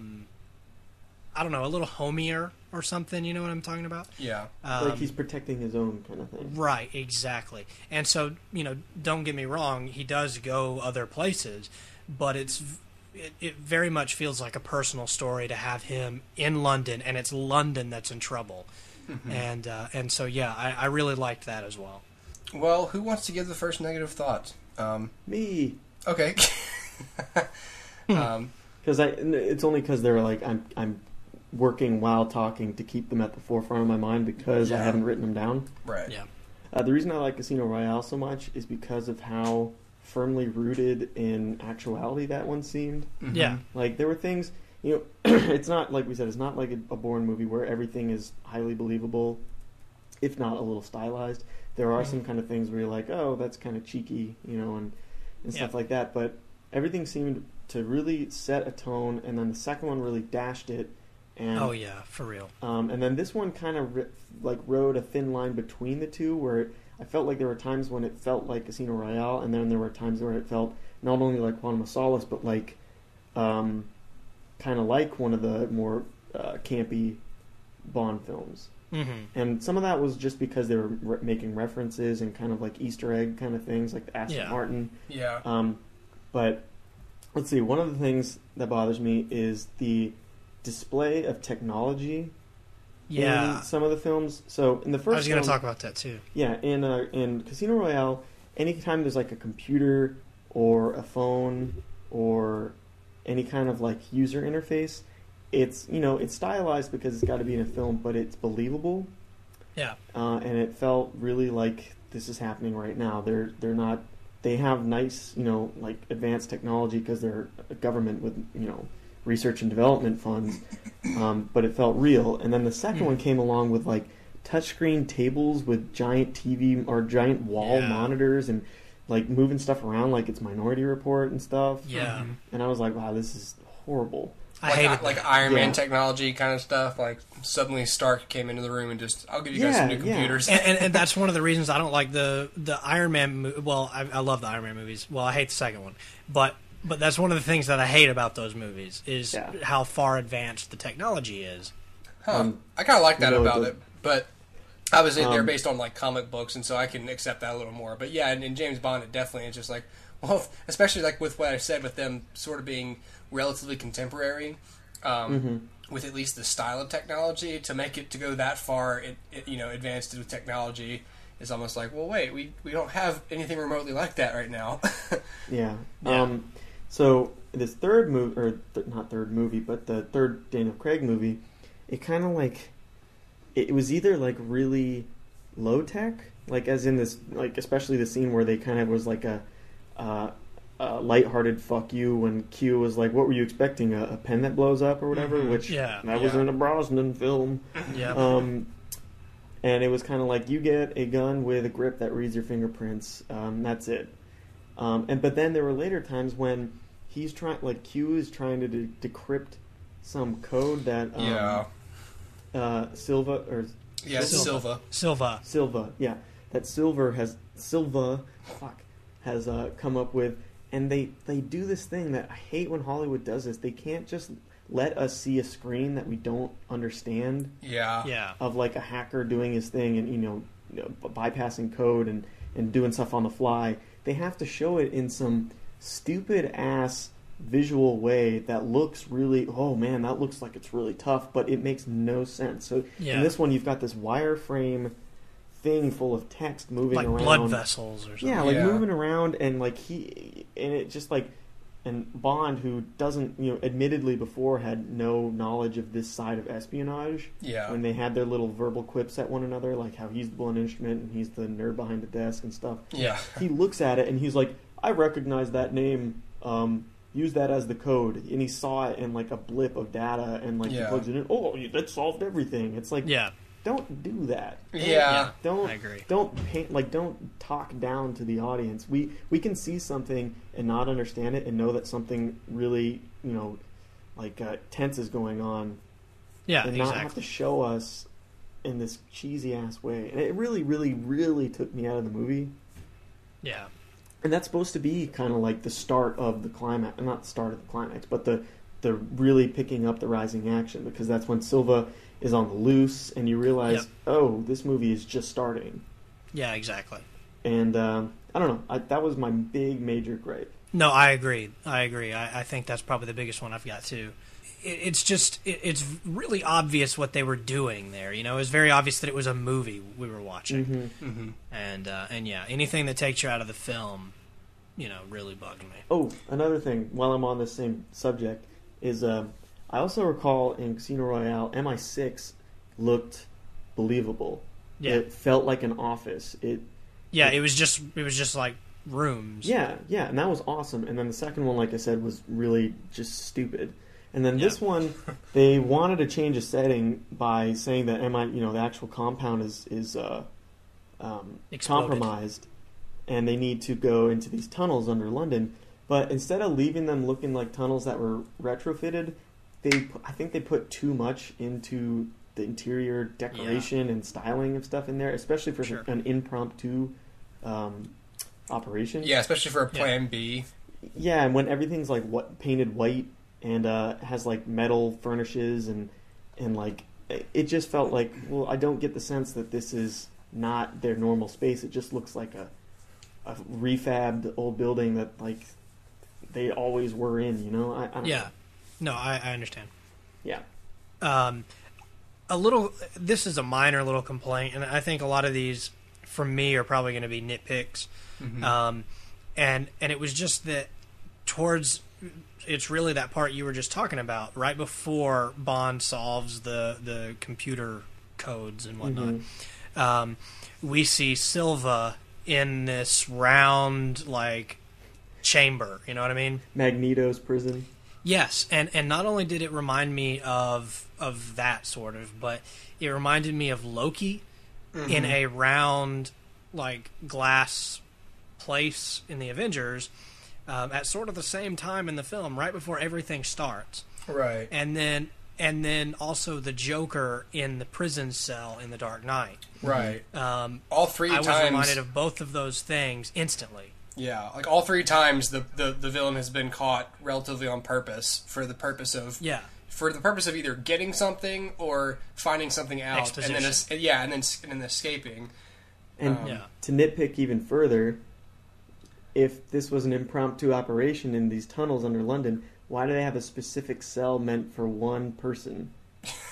don't know, a little homier or something, you know what I'm talking about? Yeah. Like he's protecting his own kind of thing. Right, exactly. And so, don't get me wrong, he does go other places, but it very much feels like a personal story to have him in London, and it's London that's in trouble. Mm-hmm. And so, yeah, I really liked that as well. Well, who wants to give the first negative thought? Me. Okay. Because it's only because they're like I'm working while talking to keep them at the forefront of my mind because I haven't written them down. Right. Yeah. The reason I like Casino Royale so much is because of how firmly rooted in actuality that one seemed. Mm-hmm. Yeah. Like there were things, it's not like we said, it's not like a Bourne movie where everything is highly believable, if not a little stylized. There are some kind of things where you're like, oh, that's kind of cheeky, and stuff like that. But everything seemed to really set a tone, and then the second one really dashed it. And, oh, yeah, for real. And then this one kind of rode a thin line between the two, where I felt like there were times when it felt like Casino Royale, and then there were times where it felt not only like Quantum of Solace, but like kind of like one of the more campy Bond films. Mm-hmm. And some of that was just because they were making references and kind of like Easter egg kind of things, like the Aston Martin. Yeah. But let's see, one of the things that bothers me is the display of technology in some of the films. So in the first I was going to talk about that too. Yeah, in Casino Royale, anytime there's like a computer or a phone or any kind of like user interface, it's it's stylized because it's got to be in a film, but it's believable. Yeah. And it felt really like this is happening right now. They're not. They have nice like advanced technology because they're a government with research and development funds, but it felt real. And then the second one came along with like touchscreen tables with giant TV or giant wall monitors and like moving stuff around like it's Minority Report and stuff. Yeah. And I was like, wow, this is horrible. I hated like Iron Man technology kind of stuff. Like suddenly Stark came into the room and just, I'll give you guys some new computers. And that's one of the reasons I don't like the Iron Man. Well, I love the Iron Man movies. Well, I hate the second one, but that's one of the things that I hate about those movies is how far advanced the technology is. Huh. I kind of like that about it, but obviously they're based on like comic books, and so I can accept that a little more. But yeah, in James Bond, it definitely is just like, well, especially like with what I said with them sort of being relatively contemporary, with at least the style of technology, to make it to go that far, advanced with technology is almost like, well, wait, we don't have anything remotely like that right now. Yeah. So this third movie, or not third movie, but the third Daniel Craig movie, it kind of like, it was either like really low tech, like as in this, like especially the scene where they kind of was like a lighthearted fuck you when Q was like, what were you expecting, a pen that blows up or whatever, which that was in a Brosnan film. And it was kind of like, you get a gun with a grip that reads your fingerprints, that's it. But then there were later times when he's trying, like Q is trying to decrypt some code that Silva that Silva has come up with, and they do this thing that I hate when Hollywood does this. They can't just let us see a screen that we don't understand. Of like a hacker doing his thing and bypassing code and doing stuff on the fly. They have to show it in some stupid ass visual way that looks really, oh man, that looks like it's really tough, but it makes no sense. So in this one, you've got this wireframe thing full of text moving like around, blood vessels or something. Moving around, and it just like, and Bond, who doesn't, admittedly before had no knowledge of this side of espionage. When they had their little verbal quips at one another, like how he's the blunt instrument and he's the nerd behind the desk and stuff. He looks at it and he's like, I recognize that name. use that as the code, and he saw it in like a blip of data, and like he plugs it in. Oh, that solved everything. It's like, don't do that. Don't I agree. Don't paint, like, don't talk down to the audience. We can see something and not understand it, and know that something really, you know, like tense is going on. Yeah, and not have to show us in this cheesy ass way. And it really, really, really took me out of the movie. Yeah. And that's supposed to be kind of like the start of the climax, not the start of the climax, but the really picking up the rising action, because that's when Silva is on the loose, and you realize, oh, this movie is just starting. Yeah, exactly. And I don't know, that was my big major gripe. No, I agree. I think that's probably the biggest one I've got too. It's really obvious what they were doing there. You know, it was very obvious that it was a movie we were watching. And yeah, anything that takes you out of the film, you know, really bugged me. Oh, another thing, while I'm on the same subject, is I also recall in Casino Royale, MI6 looked believable. Yeah. It felt like an office. It was just like rooms. Yeah, and that was awesome. And then the second one, like I said, was really just stupid. And then this one, they wanted to change a setting by saying that the actual compound is compromised, and they need to go into these tunnels under London. But instead of leaving them looking like tunnels that were retrofitted, I think they put too much into the interior decoration and styling of stuff in there, especially for an impromptu operation. Yeah, especially for a Plan B. Yeah, and when everything's like painted white and has like metal furnishes and like it just felt like, well, I don't get the sense that this is not their normal space. It just looks like a refabbed old building that like they always were in, you know? I don't know. No, I understand. Yeah. This is a minor little complaint, and I think a lot of these, from me, are probably going to be nitpicks. And it was just that it's really that part you were just talking about, right before Bond solves the computer codes and whatnot. We see Silva in this round, like, chamber, you know what I mean? Magneto's prison. Yes, and not only did it remind me of that sort of, but it reminded me of Loki in a round, like, glass place in the Avengers at sort of the same time in the film, right before everything starts. Right. And then also the Joker in the prison cell in The Dark Knight. Right. All three times... I was reminded of both of those things instantly. Yeah, like all three times the villain has been caught relatively on purpose for the purpose of either getting something or finding something out, exposition. and then escaping. And to nitpick even further, if this was an impromptu operation in these tunnels under London, why do they have a specific cell meant for one person?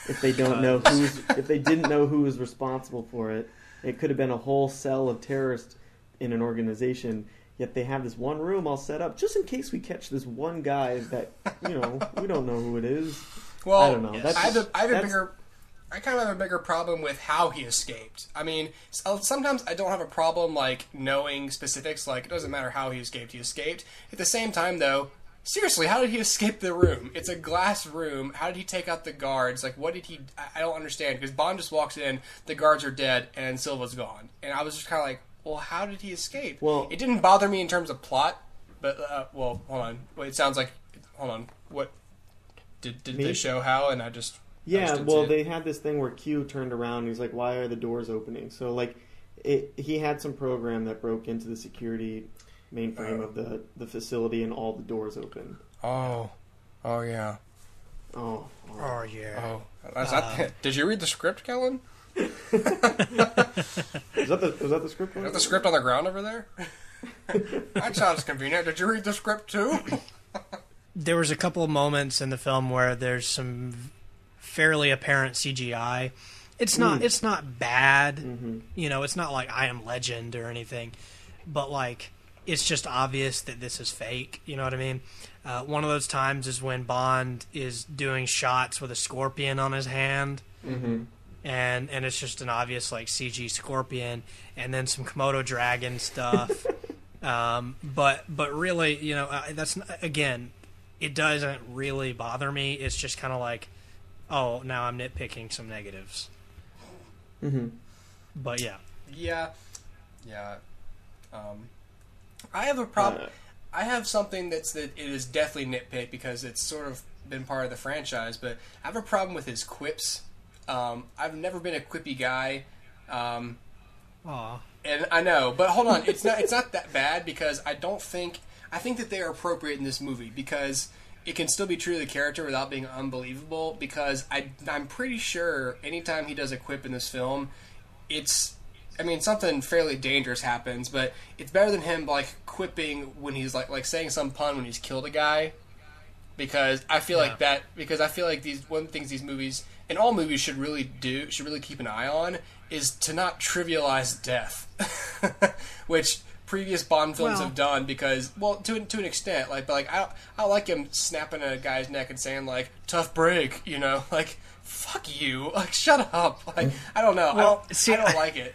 If they don't know if they didn't know who was responsible for it, it could have been a whole cell of terrorists in an organization. Yet they have this one room all set up just in case we catch this one guy that, you know, we don't know who it is. Well, I don't know. Yes. I kind of have a bigger problem with how he escaped. I mean, sometimes I don't have a problem, like, knowing specifics, like, it doesn't matter how he escaped, he escaped. At the same time, though, seriously, how did he escape the room? It's a glass room. How did he take out the guards? Like, what did he... I don't understand, because Bond just walks in, the guards are dead, and Silva's gone. And I was just kind of like, well, how did he escape? Well, it didn't bother me in terms of plot, but, well, hold on. Wait, it sounds like... Hold on. What... Did they show how, and I just... Yeah, well, they had this thing where Q turned around and he's like, why are the doors opening? So, like, he had some program that broke into the security mainframe of the facility and all the doors opened. Oh. Oh, yeah. Oh, yeah. Oh. Did you read the script, Kellan? Was that the script? Is that the script on the ground over there? That sounds convenient. Did you read the script, too? There was a couple of moments in the film where there's some fairly apparent CGI. It's not bad. You know, it's not like I Am Legend or anything, but like it's just obvious that this is fake. You know what I mean? One of those times is when Bond is doing shots with a scorpion on his hand, and it's just an obvious like CG scorpion, and then some Komodo dragon stuff. But really, you know, that's again. it doesn't really bother me. It's just kind of like, oh, now I'm nitpicking some negatives. Mm-hmm. But yeah. Yeah. I have a problem. I have something that it is definitely nitpick because it's sort of been part of the franchise, but I have a problem with his quips. I've never been a quippy guy. Aw. And I know, but hold on, it's not that bad because I think that they are appropriate in this movie because it can still be true to the character without being unbelievable. Because I'm pretty sure anytime he does a quip in this film, something fairly dangerous happens, but it's better than him like quipping when he's like saying some pun when he's killed a guy. Because I feel like one of the things these movies and all movies should really keep an eye on is to not trivialize death, which previous Bond films have done because, to an extent, I don't like him snapping a guy's neck and saying like tough break, like fuck you, like shut up, like I don't know, I don't like it.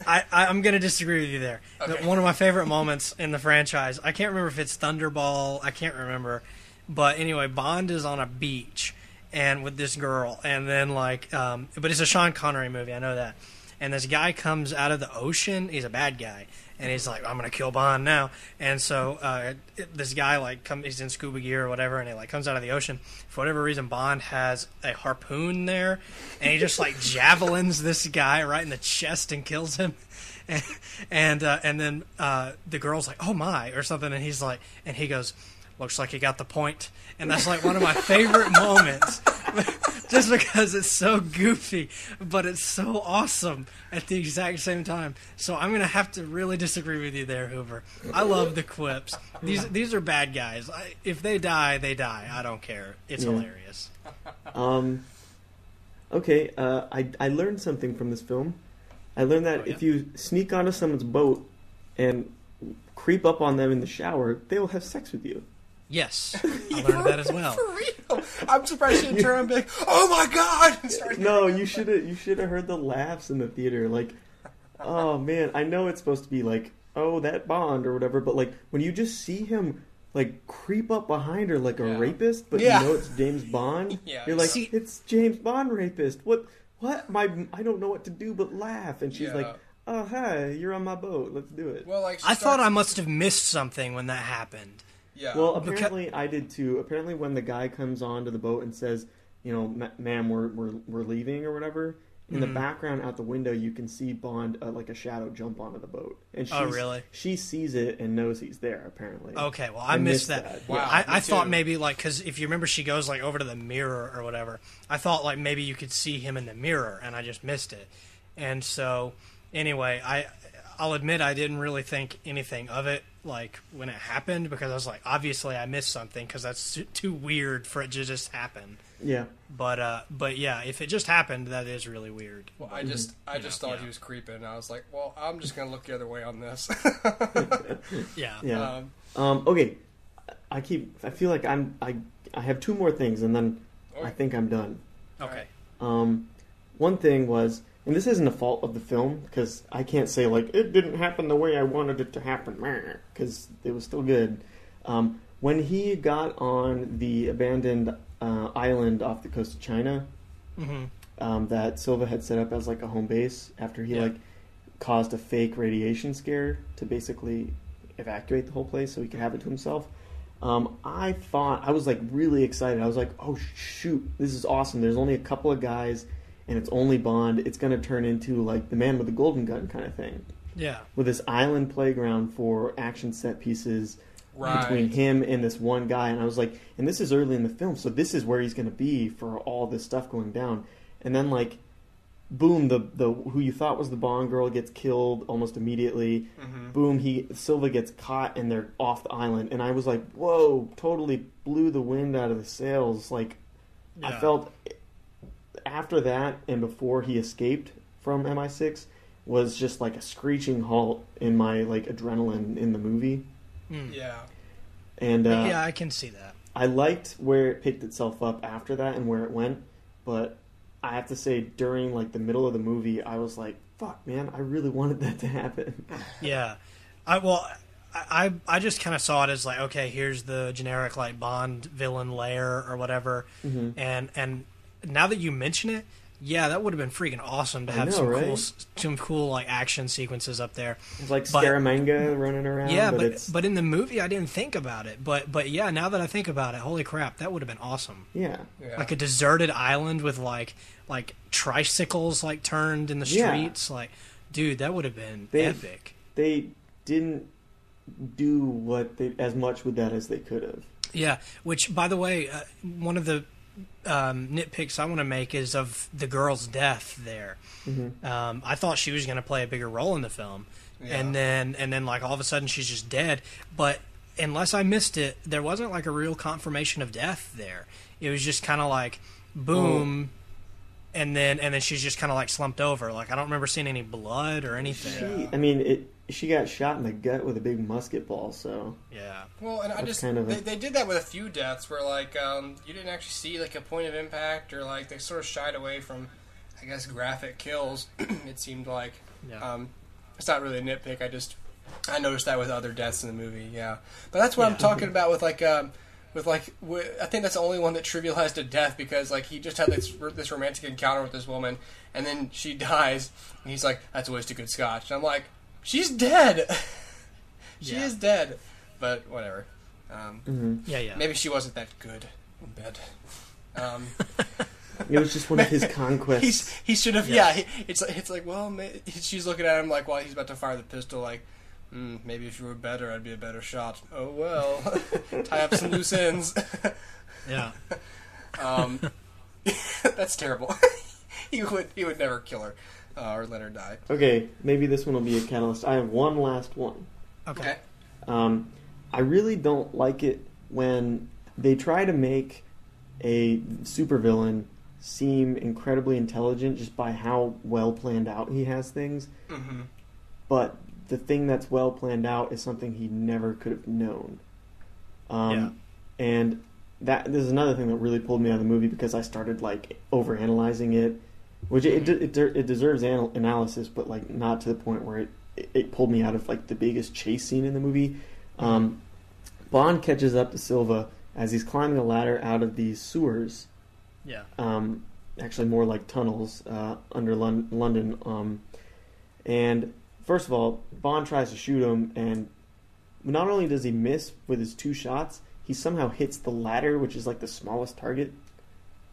I'm going to disagree with you there. Okay. One of my favorite moments in the franchise, I can't remember if it's Thunderball, I can't remember, but anyway, Bond is on a beach and with this girl, and then but it's a Sean Connery movie, I know that. And this guy comes out of the ocean. He's a bad guy, and he's like, "I'm gonna kill Bond now." And so this guy he's in scuba gear or whatever, and he comes out of the ocean. For whatever reason, Bond has a harpoon there, and he just javelins this guy right in the chest and kills him. And then the girl's like, "Oh my," or something, and he's like, and he goes, "Looks like you got the point." And that's one of my favorite moments. Just because it's so goofy, but it's so awesome at the exact same time. So I'm going to have to really disagree with you there, Hoover. I love the quips. These are bad guys. If they die, they die. I don't care. It's hilarious. Okay, I learned something from this film. I learned that if you sneak onto someone's boat and creep up on them in the shower, they will have sex with you. Yes, I learned that as well. For real, I'm surprised you didn't turn and be like, "Oh my god!" No, you should have heard the laughs in the theater. Oh man, I know it's supposed to be oh, that Bond or whatever, but when you just see him creep up behind her like a rapist, but you know it's James Bond. You're like, it's James Bond rapist. What? I don't know what to do but laugh. And she's like, "Oh hi, you're on my boat. Let's do it." Well, I thought I must have missed something when that happened. Yeah. Well, apparently I did too. Apparently, when the guy comes onto the boat and says, "Ma'am, we're leaving" or whatever, in the background out the window you can see Bond like a shadow jump onto the boat, and really? She sees it and knows he's there. Apparently. Okay, well I missed that. Wow, I thought maybe because if you remember, she goes over to the mirror or whatever. I thought maybe you could see him in the mirror, and I just missed it. And so anyway, I'll admit I didn't really think anything of it when it happened because I was like, obviously I missed something because that's too weird for it to just happen. Yeah. But yeah, if it just happened, that is really weird. Well, I just thought he was creeping. I was like, well, I'm just gonna look the other way on this. Yeah. Yeah. Okay. I feel like I have two more things and then I think I'm done. Okay. One thing was, and this isn't a fault of the film, because I can't say, it didn't happen the way I wanted it to happen, because it was still good. When he got on the abandoned island off the coast of China, that Silva had set up as, a home base, after he, caused a fake radiation scare to basically evacuate the whole place so he could have it to himself, I was, really excited. I was like, oh, shoot, this is awesome. There's only a couple of guys and it's only Bond. It's going to turn into the man with the golden gun kind of thing. Yeah. With this island playground for action set pieces between him and this one guy. And I was like, and this is early in the film, so this is where he's going to be for all this stuff going down. And then boom, the who you thought was the Bond girl gets killed almost immediately. Mm-hmm. Boom, Silva gets caught and they're off the island. And I was like, whoa, totally blew the wind out of the sails. I felt after that and before he escaped from MI6 was just a screeching halt in my adrenaline in the movie. Yeah. And yeah, I can see that. I liked where it picked itself up after that and where it went, but I have to say during the middle of the movie I was like, fuck man, I really wanted that to happen. Yeah. I just kind of saw it as like, okay, here's the generic like Bond villain lair or whatever, and now that you mention it, yeah, that would have been freaking awesome to have some cool like action sequences up there. It's like Scaramanga running around. Yeah, but in the movie I didn't think about it. But yeah, now that I think about it, holy crap, that would have been awesome. Yeah. Like a deserted island with like tricycles like turned in the streets. Like, dude, that would have been epic. They didn't do as much with that as they could have. Yeah, which by the way, one of the nitpicks I want to make is of the girl's death there. I thought she was going to play a bigger role in the film, and then like all of a sudden she's just dead. But unless I missed it, there wasn't like a real confirmation of death there. It was just kind of like boom, and then she's just kind of like slumped over. Like I don't remember seeing any blood or anything. She got shot in the gut with a big musket ball, so... Yeah. Well, and they did that with a few deaths where, like, you didn't actually see, like, a point of impact, or, like, they sort of shied away from, I guess, graphic kills, it seemed like. Yeah. It's not really a nitpick, I noticed that with other deaths in the movie, yeah. But that's what I'm talking about with, like, I think that's the only one that trivialized a death, because, like, he just had this romantic encounter with this woman, and then she dies, and he's like, that's a waste of good scotch. And I'm like... She's dead. She is dead, but whatever. Maybe she wasn't that good in bed. It was just one of his conquests. He should have. Yeah. It's like, well, she's looking at him like while he's about to fire the pistol, like, maybe if you were better, I'd be a better shot. Oh well, tie up some loose ends. Yeah. That's terrible. He would never kill her. Or let her die. Okay, maybe this one will be a catalyst. I have one last one. Okay. I really don't like it when they try to make a supervillain seem incredibly intelligent just by how well planned out he has things. But the thing that's well planned out is something he never could have known. And this is another thing that really pulled me out of the movie because I started like overanalyzing it. Which it deserves analysis, but like not to the point where it pulled me out of like the biggest chase scene in the movie. Bond catches up to Silva as he's climbing a ladder out of these sewers. Yeah. Actually, more like tunnels under London. And first of all, Bond tries to shoot him, and not only does he miss with his 2 shots, he somehow hits the ladder, which is like the smallest target.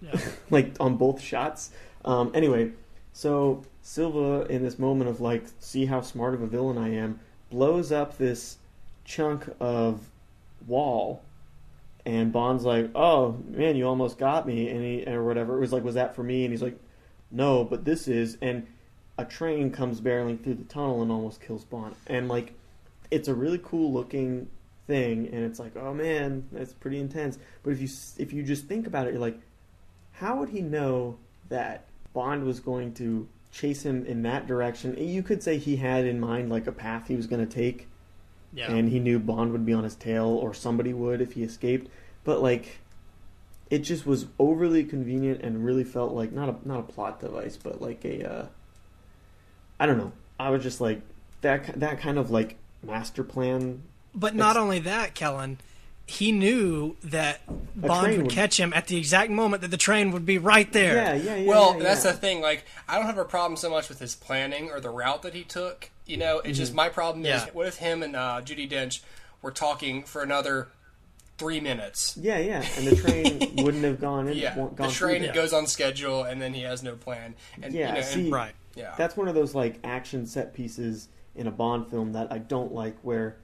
Yeah. Like on both shots. Anyway, so Silva, in this moment of like, see how smart of a villain I am, blows up this chunk of wall, and Bond's like, "Oh man, you almost got me," or whatever. It was like, "Was that for me?" And he's like, "No, but this is." And a train comes barreling through the tunnel and almost kills Bond. And like, it's a really cool looking thing, and it's like, oh man, that's pretty intense. But if you just think about it, you're like, how would he know that Bond was going to chase him in that direction? You could say he had in mind like a path he was going to take, and he knew Bond would be on his tail, or somebody would if he escaped. But like, it just was overly convenient and really felt like not a plot device, but like I don't know. I was just like that kind of like master plan. But not only that, Kellan, he knew that Bond would catch him at the exact moment that the train would be right there. Yeah. Well, that's the thing. Like, I don't have a problem so much with his planning or the route that he took. You know, it's just my problem is, what if him and Judi Dench were talking for another 3 minutes? Yeah, and the train wouldn't have gone in. The train goes on schedule, and then he has no plan. And, right. Yeah, that's one of those like action set pieces in a Bond film that I don't like, where,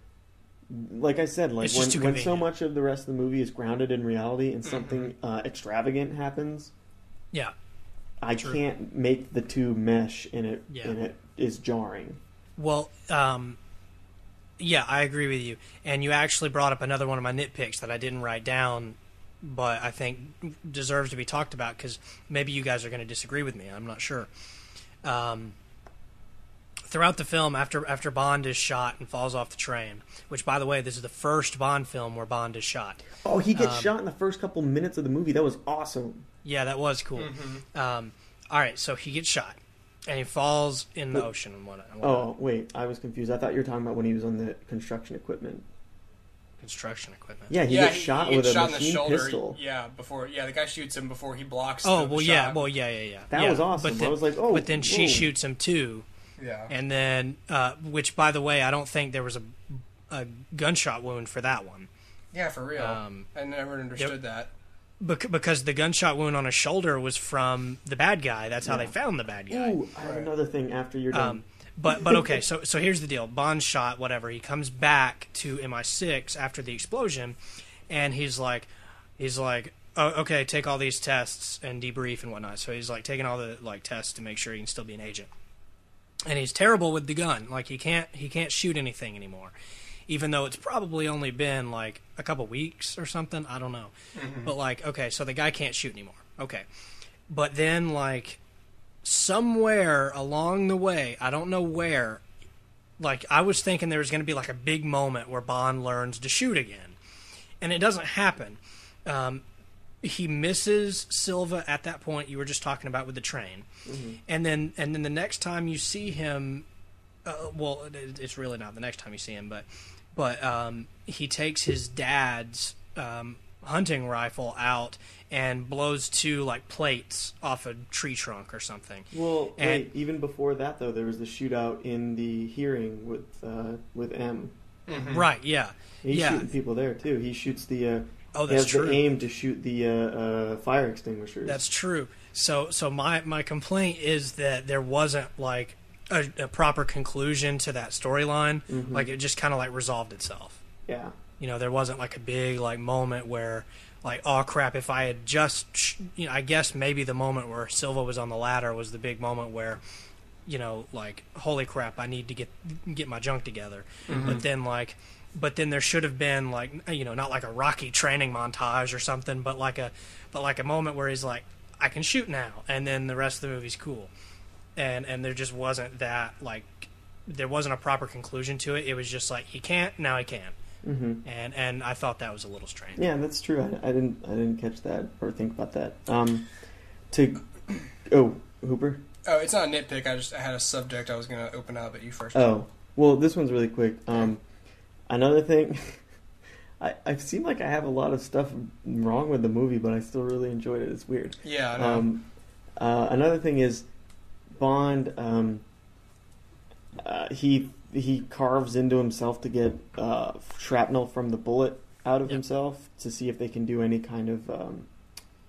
like I said, like when so much of the rest of the movie is grounded in reality and something extravagant happens, I can't make the two mesh, and it is jarring. Well, I agree with you. And you actually brought up another one of my nitpicks that I didn't write down, but I think deserves to be talked about, because maybe you guys are going to disagree with me. I'm not sure. Throughout the film, after Bond is shot and falls off the train, which, by the way, this is the first Bond film where Bond is shot. Oh, he gets shot in the first couple minutes of the movie. That was awesome. Yeah, that was cool. All right, so he gets shot. And he falls in the ocean and whatnot. Oh, wait. I was confused. I thought you were talking about when he was on the construction equipment. Construction equipment. Yeah, he gets shot with a shot machine in the shoulder. pistol. Yeah, the guy shoots him before he blocks. Oh, the well, shot. yeah. Well, yeah. That was awesome. But then, I was like, oh. But then she whoa. shoots him too. Yeah. And then, which, by the way, I don't think there was a gunshot wound for that one. Yeah, for real. I never understood that. Because the gunshot wound on his shoulder was from the bad guy. That's how they found the bad guy. Ooh, I have another thing after you're done. But okay, so here's the deal. Bond's shot, whatever. He comes back to MI6 after the explosion, and he's like, oh, okay, take all these tests and debrief and whatnot. So he's like taking all the tests to make sure he can still be an agent. And he's terrible with the gun. Like he can't shoot anything anymore, even though it's probably only been like a couple weeks or something. I don't know. Mm-hmm. But okay, so the guy can't shoot anymore. Okay, but then somewhere along the way, I don't know where, I was thinking there was going to be a big moment where Bond learns to shoot again, and it doesn't happen. He misses Silva at that point you were just talking about with the train, and then the next time you see him, it's really not the next time you see him, but he takes his dad's hunting rifle out and blows two plates off a tree trunk or something. Well, wait, even before that though, there was the shootout in the hearing with M. Mm-hmm. Right? Yeah. He's shooting people there too. He shoots the. That's he has true. the aim to shoot the fire extinguishers. That's true. So my complaint is that there wasn't a proper conclusion to that storyline. Mm-hmm. It just kind of resolved itself. Yeah. There wasn't a big moment where oh crap, if I had just I guess maybe the moment where Silva was on the ladder was the big moment where holy crap, I need to get my junk together. Mm-hmm. But then there should have been not a Rocky training montage or something, but a moment where he's I can shoot now, and then the rest of the movie's cool. And there just wasn't that there wasn't a proper conclusion to it. It was just he can't, now he can. Mm-hmm. And I thought that was a little strange. Yeah, that's true. I didn't catch that or think about that. Hooper. Oh, it's not a nitpick. I had a subject I was going to open up, but you first. Oh, well, this one's really quick. Another thing, I seem like I have a lot of stuff wrong with the movie, but I still really enjoyed it. It's weird. Yeah, I know. Another thing is Bond. He carves into himself to get shrapnel from the bullet out of himself to see if they can do any kind of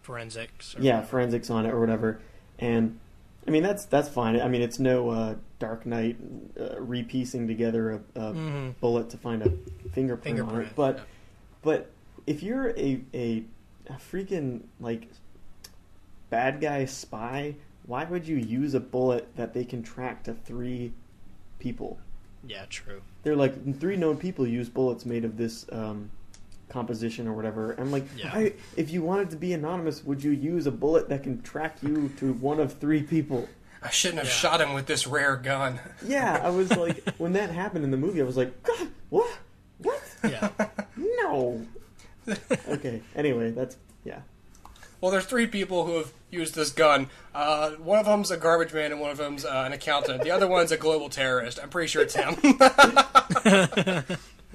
forensics. Forensics on it or whatever. And I mean that's fine. I mean it's no Dark Knight repiecing together a bullet to find a fingerprint on it. But if you're a freaking bad guy spy, why would you use a bullet that they can track to 3 people? Yeah, true. They're 3 known people use bullets made of this composition or whatever. I'm if you wanted to be anonymous, would you use a bullet that can track you to one of 3 people? I shouldn't have shot him with this rare gun. Yeah, I was when that happened in the movie, I was like, God, what? Yeah. No. Okay, anyway, Well, there's 3 people who have used this gun. One of them's a garbage man and one of them's an accountant. The other one's a global terrorist. I'm pretty sure it's him.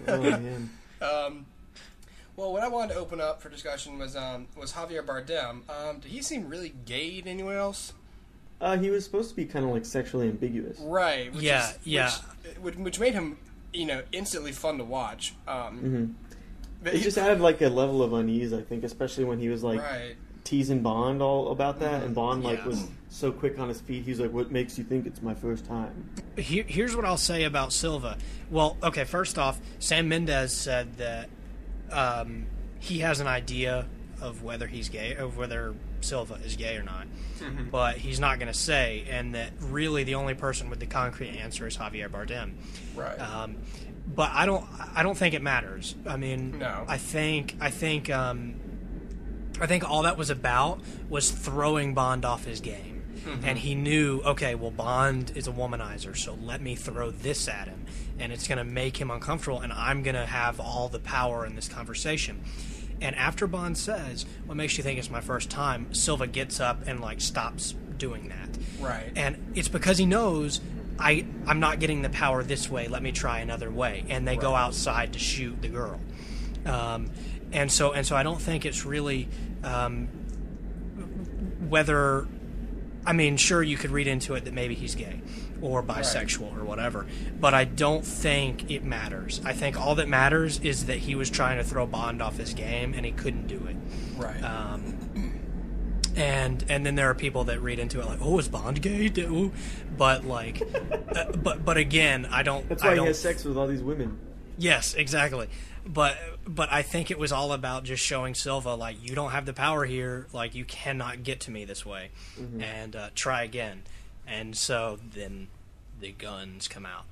Oh, man. Well, what I wanted to open up for discussion was Javier Bardem. Did he seem really gay to anyone else? He was supposed to be kind of sexually ambiguous. Right. Which made him, instantly fun to watch. It just added a level of unease, I think, especially when he was teasing Bond all about that, and Bond was so quick on his feet. He's what makes you think it's my first time? Here's what I'll say about Silva. Well, okay, first off, Sam Mendes said that he has an idea of whether he's gay, of whether Silva is gay or not, but he's not going to say, and that really the only person with the concrete answer is Javier Bardem. Right. But I don't think it matters. I mean, no. I think all that was about was throwing Bond off his game. Mm-hmm. And he knew, okay, well, Bond is a womanizer, so let me throw this at him. And it's going to make him uncomfortable, and I'm going to have all the power in this conversation. And after Bond says, what makes you think it's my first time, Silva gets up and, stops doing that. Right. And it's because he knows I'm not getting the power this way. Let me try another way. And they go outside to shoot the girl. And so I don't think it's really whether. I mean, sure, you could read into it that maybe he's gay or bisexual or whatever, but I don't think it matters. I think all that matters is that he was trying to throw Bond off his game and he couldn't do it. Right. And then there are people that read into it like, oh, is Bond gay? But like, but again, I don't. That's why he has sex with all these women. Yes, exactly. But I think it was all about just showing Silva, like, you don't have the power here, like, you cannot get to me this way, and try again. And so then the guns come out.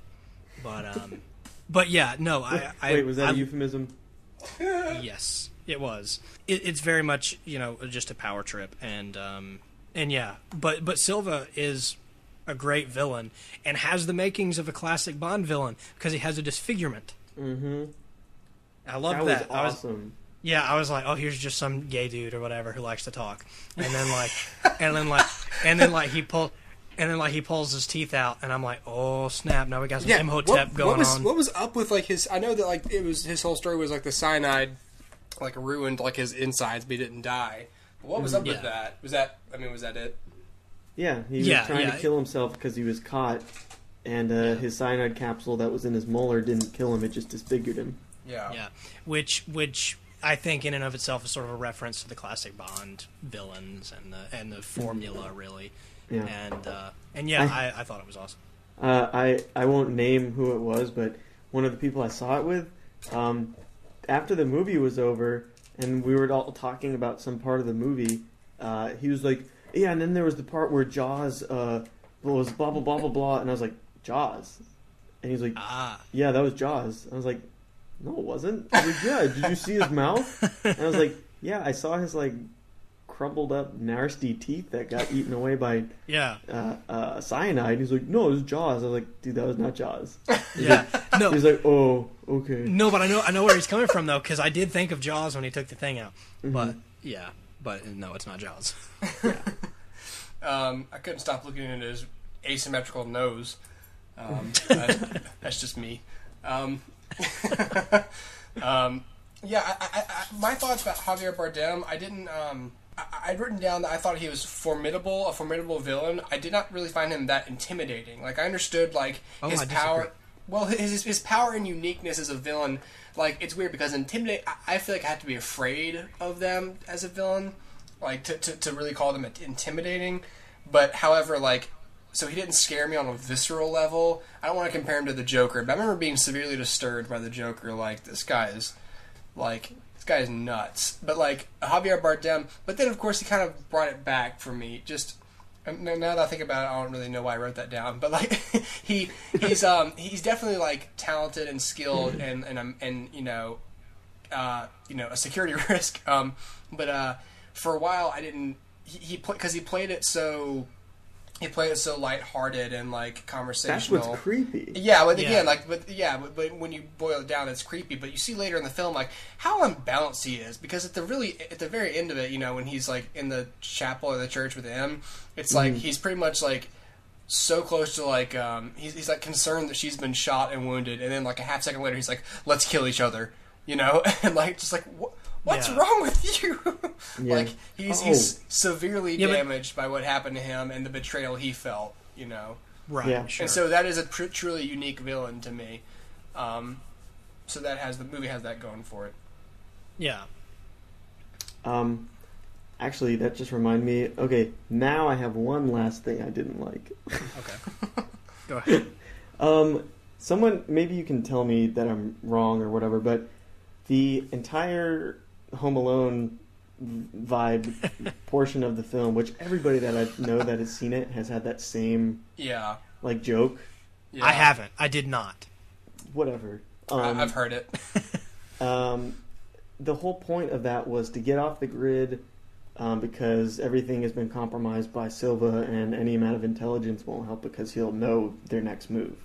But yeah, no, Wait, was that a euphemism? Yes, it was. It's very much, just a power trip, and yeah, but Silva is a great villain and has the makings of a classic Bond villain because he has a disfigurement. Mm-hmm. I love that. Was awesome. I was like, oh, here's just some gay dude or whatever who likes to talk, and then he pulls his teeth out, and I'm like, oh snap! Now we got some Imhotep going on. What was up with like his? I know that like it was his whole story was like the cyanide, like ruined like his insides, but he didn't die. But what was up with that? Was that it? Yeah, he was trying to kill himself because he was caught, and his cyanide capsule that was in his molar didn't kill him; it just disfigured him. Yeah. Which I think in and of itself is sort of a reference to the classic Bond villains and the formula, really. Yeah. And I thought it was awesome. I won't name who it was, but one of the people I saw it with, after the movie was over and we were all talking about some part of the movie, he was like, yeah, and then there was the part where Jaws was blah, blah, blah, blah, blah, and I was like, Jaws? And he's like, yeah, that was Jaws. I was like, no, it wasn't. I was like, yeah, did you see his mouth? And I was like, yeah, I saw his, like, crumbled up, nasty teeth that got eaten away by cyanide. He's like, no, it was Jaws. I was like, dude, that was not Jaws. He's no. He's like, oh, okay. No, but I know where he's coming from, though, because I did think of Jaws when he took the thing out. Mm-hmm. But no, it's not Jaws. I couldn't stop looking at his asymmetrical nose. That's just me. My thoughts about Javier Bardem, I'd written down that I thought he was a formidable villain. I did not really find him that intimidating. Like, I understood, like, his power. Well, his power and uniqueness as a villain, like, it's weird because I feel like I have to be afraid of them as a villain, like, to really call them intimidating. But, however, like, so he didn't scare me on a visceral level. I don't want to compare him to the Joker, but I remember being severely disturbed by the Joker. Like, this guy is nuts. But, like, Javier Bardem, but then, of course, he kind of brought it back for me. Just, now that I think about it, I don't really know why I wrote that down. But, like, he's definitely, like, talented and skilled and a security risk. But for a while, I didn't, because he played it so lighthearted and like conversational. That's what's creepy. Yeah, but again, but when you boil it down, it's creepy. But you see later in the film, like how unbalanced he is, because at the very end of it, when he's like in the chapel or the church with him, it's like he's pretty much like so close to like he's like concerned that she's been shot and wounded, and then like a half second later, he's like, let's kill each other, and like just like what's wrong with you? Like he's severely damaged by what happened to him and the betrayal he felt. Right. Yeah. Sure. And so that is a truly unique villain to me. So the movie has that going for it. Yeah. Actually, that just reminded me. Okay, now I have one last thing I didn't like. Okay. Go ahead. Someone, maybe you can tell me that I'm wrong or whatever, but the entire Home Alone vibe portion of the film, which everybody that I know that has seen it has had that same like joke. Yeah. I haven't. I did not. Whatever. I've heard it. The whole point of that was to get off the grid because everything has been compromised by Silva, and any amount of intelligence won't help because he'll know their next move.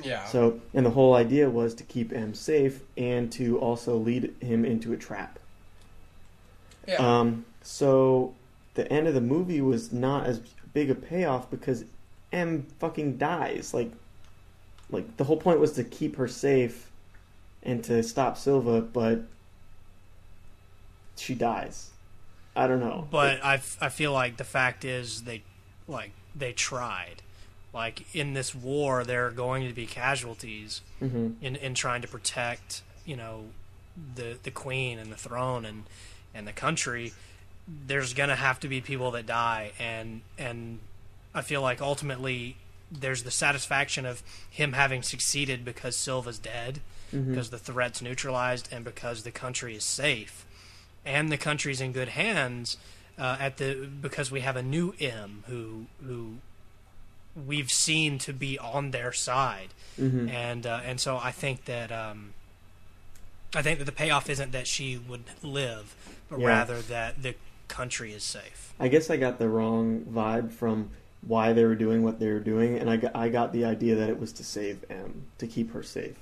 Yeah. So, and the whole idea was to keep M safe and to also lead him into a trap. Yeah. So the end of the movie was not as big a payoff because M fucking dies. Like the whole point was to keep her safe and to stop Silva, but she dies. I don't know. But I feel like the fact is they tried. Like, in this war, there are going to be casualties in trying to protect, the queen and the throne and the country. There's going to have to be people that die, and I feel like ultimately there's the satisfaction of him having succeeded because Silva's dead, because the threat's neutralized, and because the country is safe. And the country's in good hands because we have a new M who we've seen to be on their side, and so I think that the payoff isn't that she would live, but rather that the country is safe. I guess I got the wrong vibe from why they were doing what they were doing, and I got the idea that it was to save M, to keep her safe,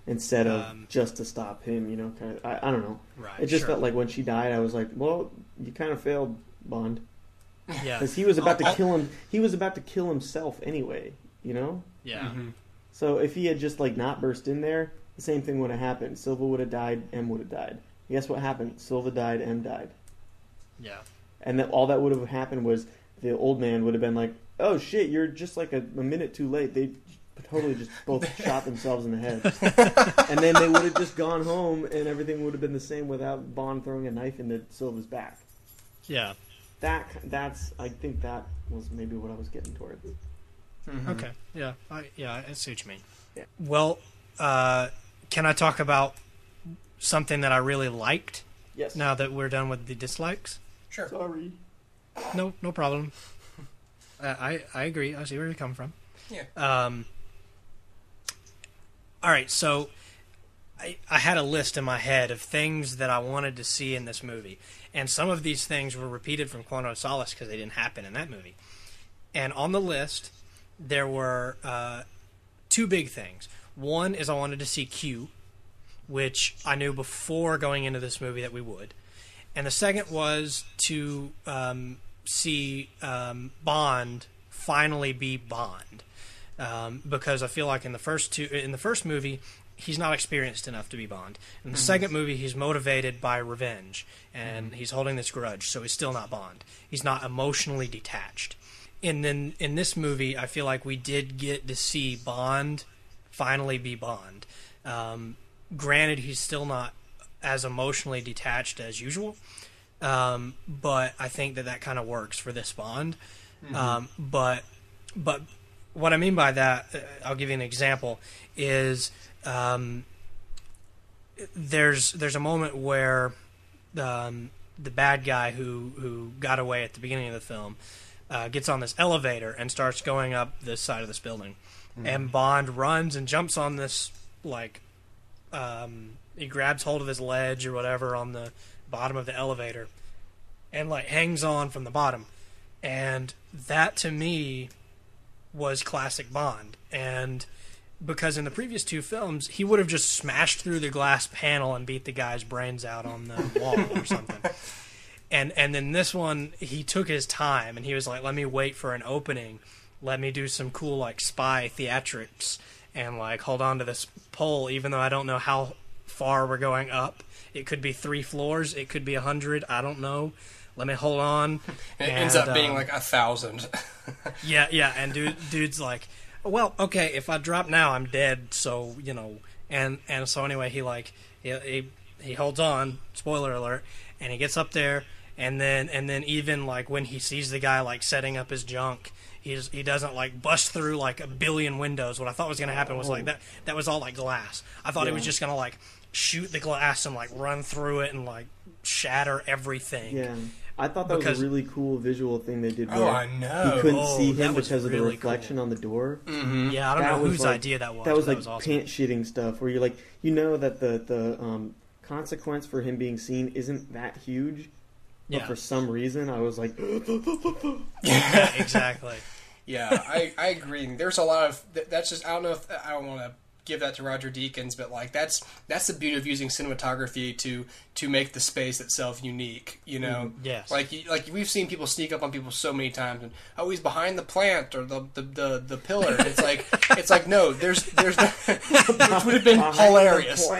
instead of just to stop him. Kind of, I don't know. Right. It just felt like when she died, I was like, well, you kind of failed, Bond. Yeah, because he was about to kill him. He was about to kill himself anyway. Yeah. So if he had just not burst in there, the same thing would have happened. Silva would have died. M would have died. Guess what happened? Silva died. M died. Yeah. And all that would have happened was the old man would have been like, "Oh shit, you're just like a minute too late." They totally just both shot themselves in the head, and then they would have just gone home, and everything would have been the same without Bond throwing a knife into Silva's back. Yeah. I think that was maybe what I was getting towards. Okay. Yeah. I see what you mean. Yeah. Well, can I talk about something that I really liked? Yes. Now that we're done with the dislikes. Sure. Sorry. No problem. I agree. I see where you're coming from. Yeah. All right. So I had a list in my head of things that I wanted to see in this movie. And some of these things were repeated from Quantum of Solace because they didn't happen in that movie. And on the list, there were two big things. One is I wanted to see Q, which I knew before going into this movie that we would. And the second was to see Bond finally be Bond. Because I feel like in the first movie, he's not experienced enough to be Bond. In the second movie, he's motivated by revenge, and he's holding this grudge, so he's still not Bond. He's not emotionally detached. And then in this movie, I feel like we did get to see Bond finally be Bond. Granted, he's still not as emotionally detached as usual, but I think that kind of works for this Bond. But what I mean by that, I'll give you an example, is there's a moment where the bad guy who got away at the beginning of the film gets on this elevator and starts going up this side of this building, and Bond runs and jumps on this he grabs hold of his ledge or whatever on the bottom of the elevator and hangs on from the bottom, and that to me was classic Bond. And because in the previous two films, he would have just smashed through the glass panel and beat the guy's brains out on the wall or something. And then this one, he took his time, and he was like, let me wait for an opening. Let me do some cool, spy theatrics, and, hold on to this pole, even though I don't know how far we're going up. It could be 3 floors. It could be 100. I don't know. Let me hold on. It ends up being 1,000. Yeah, and dude's like, well, okay, if I drop now, I'm dead. So and so anyway, he holds on. Spoiler alert! And he gets up there, and then even when he sees the guy setting up his junk, he doesn't bust through a billion windows. What I thought was going to happen was that was all glass. I thought he was just going to shoot the glass and run through it and shatter everything. Yeah. I thought that was a really cool visual thing they did. Oh, I know. You couldn't see him because of really the reflection on the door. Mm-hmm. Yeah, I don't know whose idea that was. That was awesome. pant shitting stuff where you're that the consequence for him being seen isn't that huge. But for some reason, I was like... Yeah, exactly. Yeah, I agree. There's a lot of... That's just... I don't know if... I don't want to give that to Roger Deakins, but like that's the beauty of using cinematography to make the space itself unique, you know. Yes. Like we've seen people sneak up on people so many times, and he's behind the plant or the pillar. And it's like no, there's no, which would have been hilarious.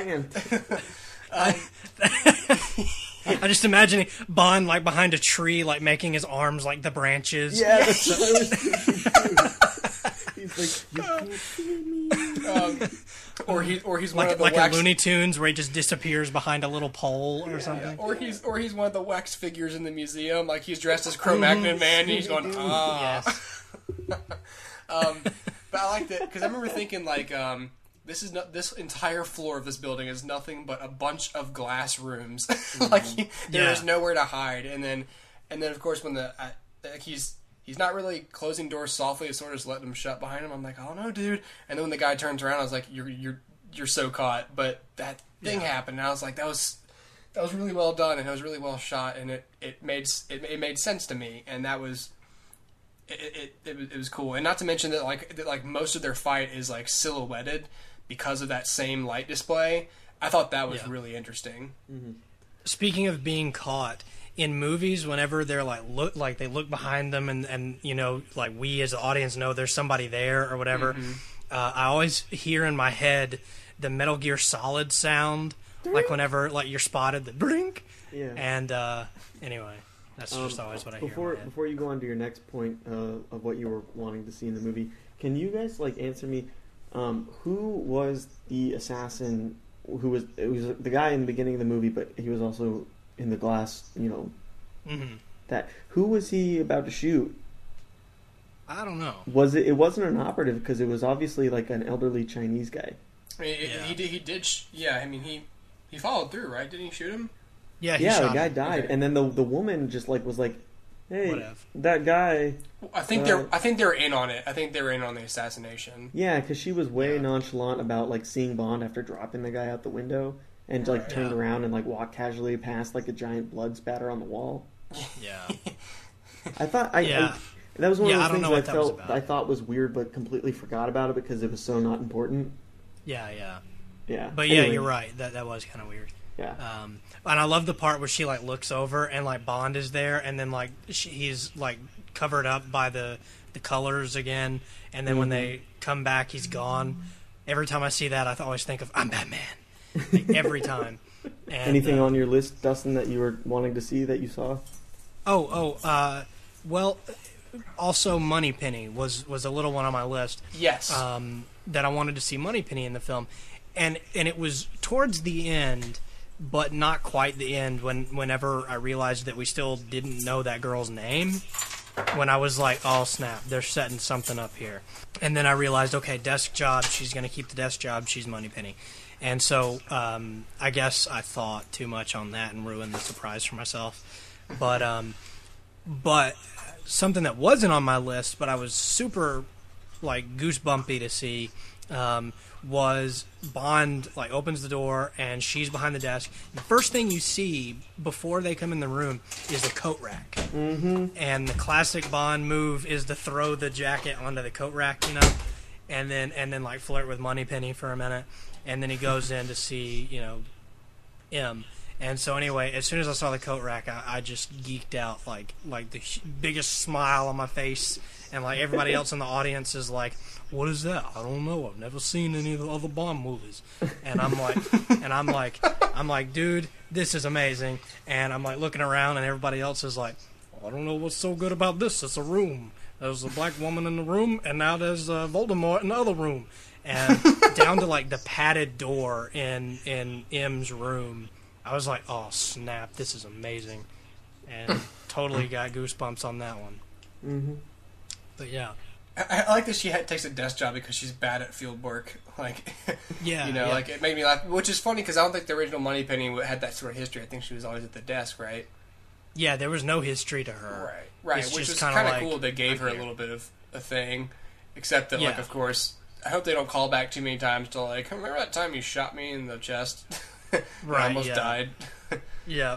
I'm just imagining Bond like behind a tree, like making his arms like the branches. Yeah, that's what I was thinking. He's like, you can't see me. Or he's one like of the like wax... a Looney Tunes where he just disappears behind a little pole or something. Or he's one of the wax figures in the museum, like he's dressed as Cro-Magnon Man, and he's going Yes. But I like that because I remember thinking like this entire floor of this building is nothing but a bunch of glass rooms. Like there is nowhere to hide, and then of course when he's not really closing doors softly, it's sort of just letting them shut behind him. I'm like, oh no, dude! And then when the guy turns around, I was like, you're so caught. But that thing happened, and I was like, that was really well done, and it was really well shot, and it made sense to me, and that was. It was cool, and not to mention that like most of their fight is like silhouetted because of that same light display. I thought that was really interesting. Mm-hmm. Speaking of being caught in movies, whenever they're they look behind them, and you know, like we as the audience know there's somebody there or whatever. Mm-hmm. I always hear in my head the Metal Gear Solid sound, like whenever like you're spotted, the brink. Yeah. And anyway. That's just always what I hear. Before you go on to your next point of what you were wanting to see in the movie, can you guys like answer me? Who was the assassin? It was the guy in the beginning of the movie, but he was also in the glass. You know, that who was he about to shoot? I don't know. Was it? It wasn't an operative because it was obviously like an elderly Chinese guy. I mean, he did. I mean, he followed through, right? Didn't he shoot him? Yeah, the guy died, and then the woman just like was like, "Hey, whatever. That guy." I think they're in on it. I think they were in on the assassination. Yeah, because she was way nonchalant about like seeing Bond after dropping the guy out the window, and like turned around and like walked casually past like a giant blood spatter on the wall. Yeah, I thought that was one of those things I thought was weird, but completely forgot about it because it was so not important. Yeah. But anyway. You're right. That was kind of weird. Yeah. And I love the part where she like looks over and like Bond is there, and then like he's like covered up by the colors again, and then when they come back, he's gone. Every time I see that, I always think of I'm Batman. Like, every time. And, anything on your list, Dustin, that you were wanting to see that you saw? Well, also Moneypenny was a little one on my list. Yes. That I wanted to see Moneypenny in the film, and it was towards the end. But not quite the end whenever I realized that we still didn't know that girl's name. When I was like, oh snap, they're setting something up here. And then I realized, okay, desk job, she's going to keep the desk job, she's Moneypenny. And so I guess I thought too much on that and ruined the surprise for myself. But something that wasn't on my list, but I was super like goosebumpy to see, was Bond like opens the door and she's behind the desk. The first thing you see before they come in the room is the coat rack. Mm-hmm. And the classic Bond move is to throw the jacket onto the coat rack, you know, and then like flirt with Moneypenny for a minute, and then he goes in to see, you know, M. And so anyway, as soon as I saw the coat rack, I just geeked out, like the biggest smile on my face, and like everybody else in the audience is like, "What is that? I don't know. I've never seen any of the other Bond movies." And I'm like, dude, this is amazing. And I'm like looking around, and everybody else is like, I don't know what's so good about this. It's a room. There's a black woman in the room, and now there's Voldemort in the other room, and down to like the padded door in M's room. I was like, oh, snap, this is amazing. And totally got goosebumps on that one. Mm-hmm. But, yeah. I like that she takes a desk job because she's bad at field work. Like, yeah, you know, like, it made me laugh. Which is funny because I don't think the original Moneypenny had that sort of history. I think she was always at the desk, right? Yeah, there was no history to her. Right. Which was kind of cool. They gave her a little bit of a thing. Except that, like, of course, I hope they don't call back too many times to, like, remember that time you shot me in the chest? I almost died. Yeah.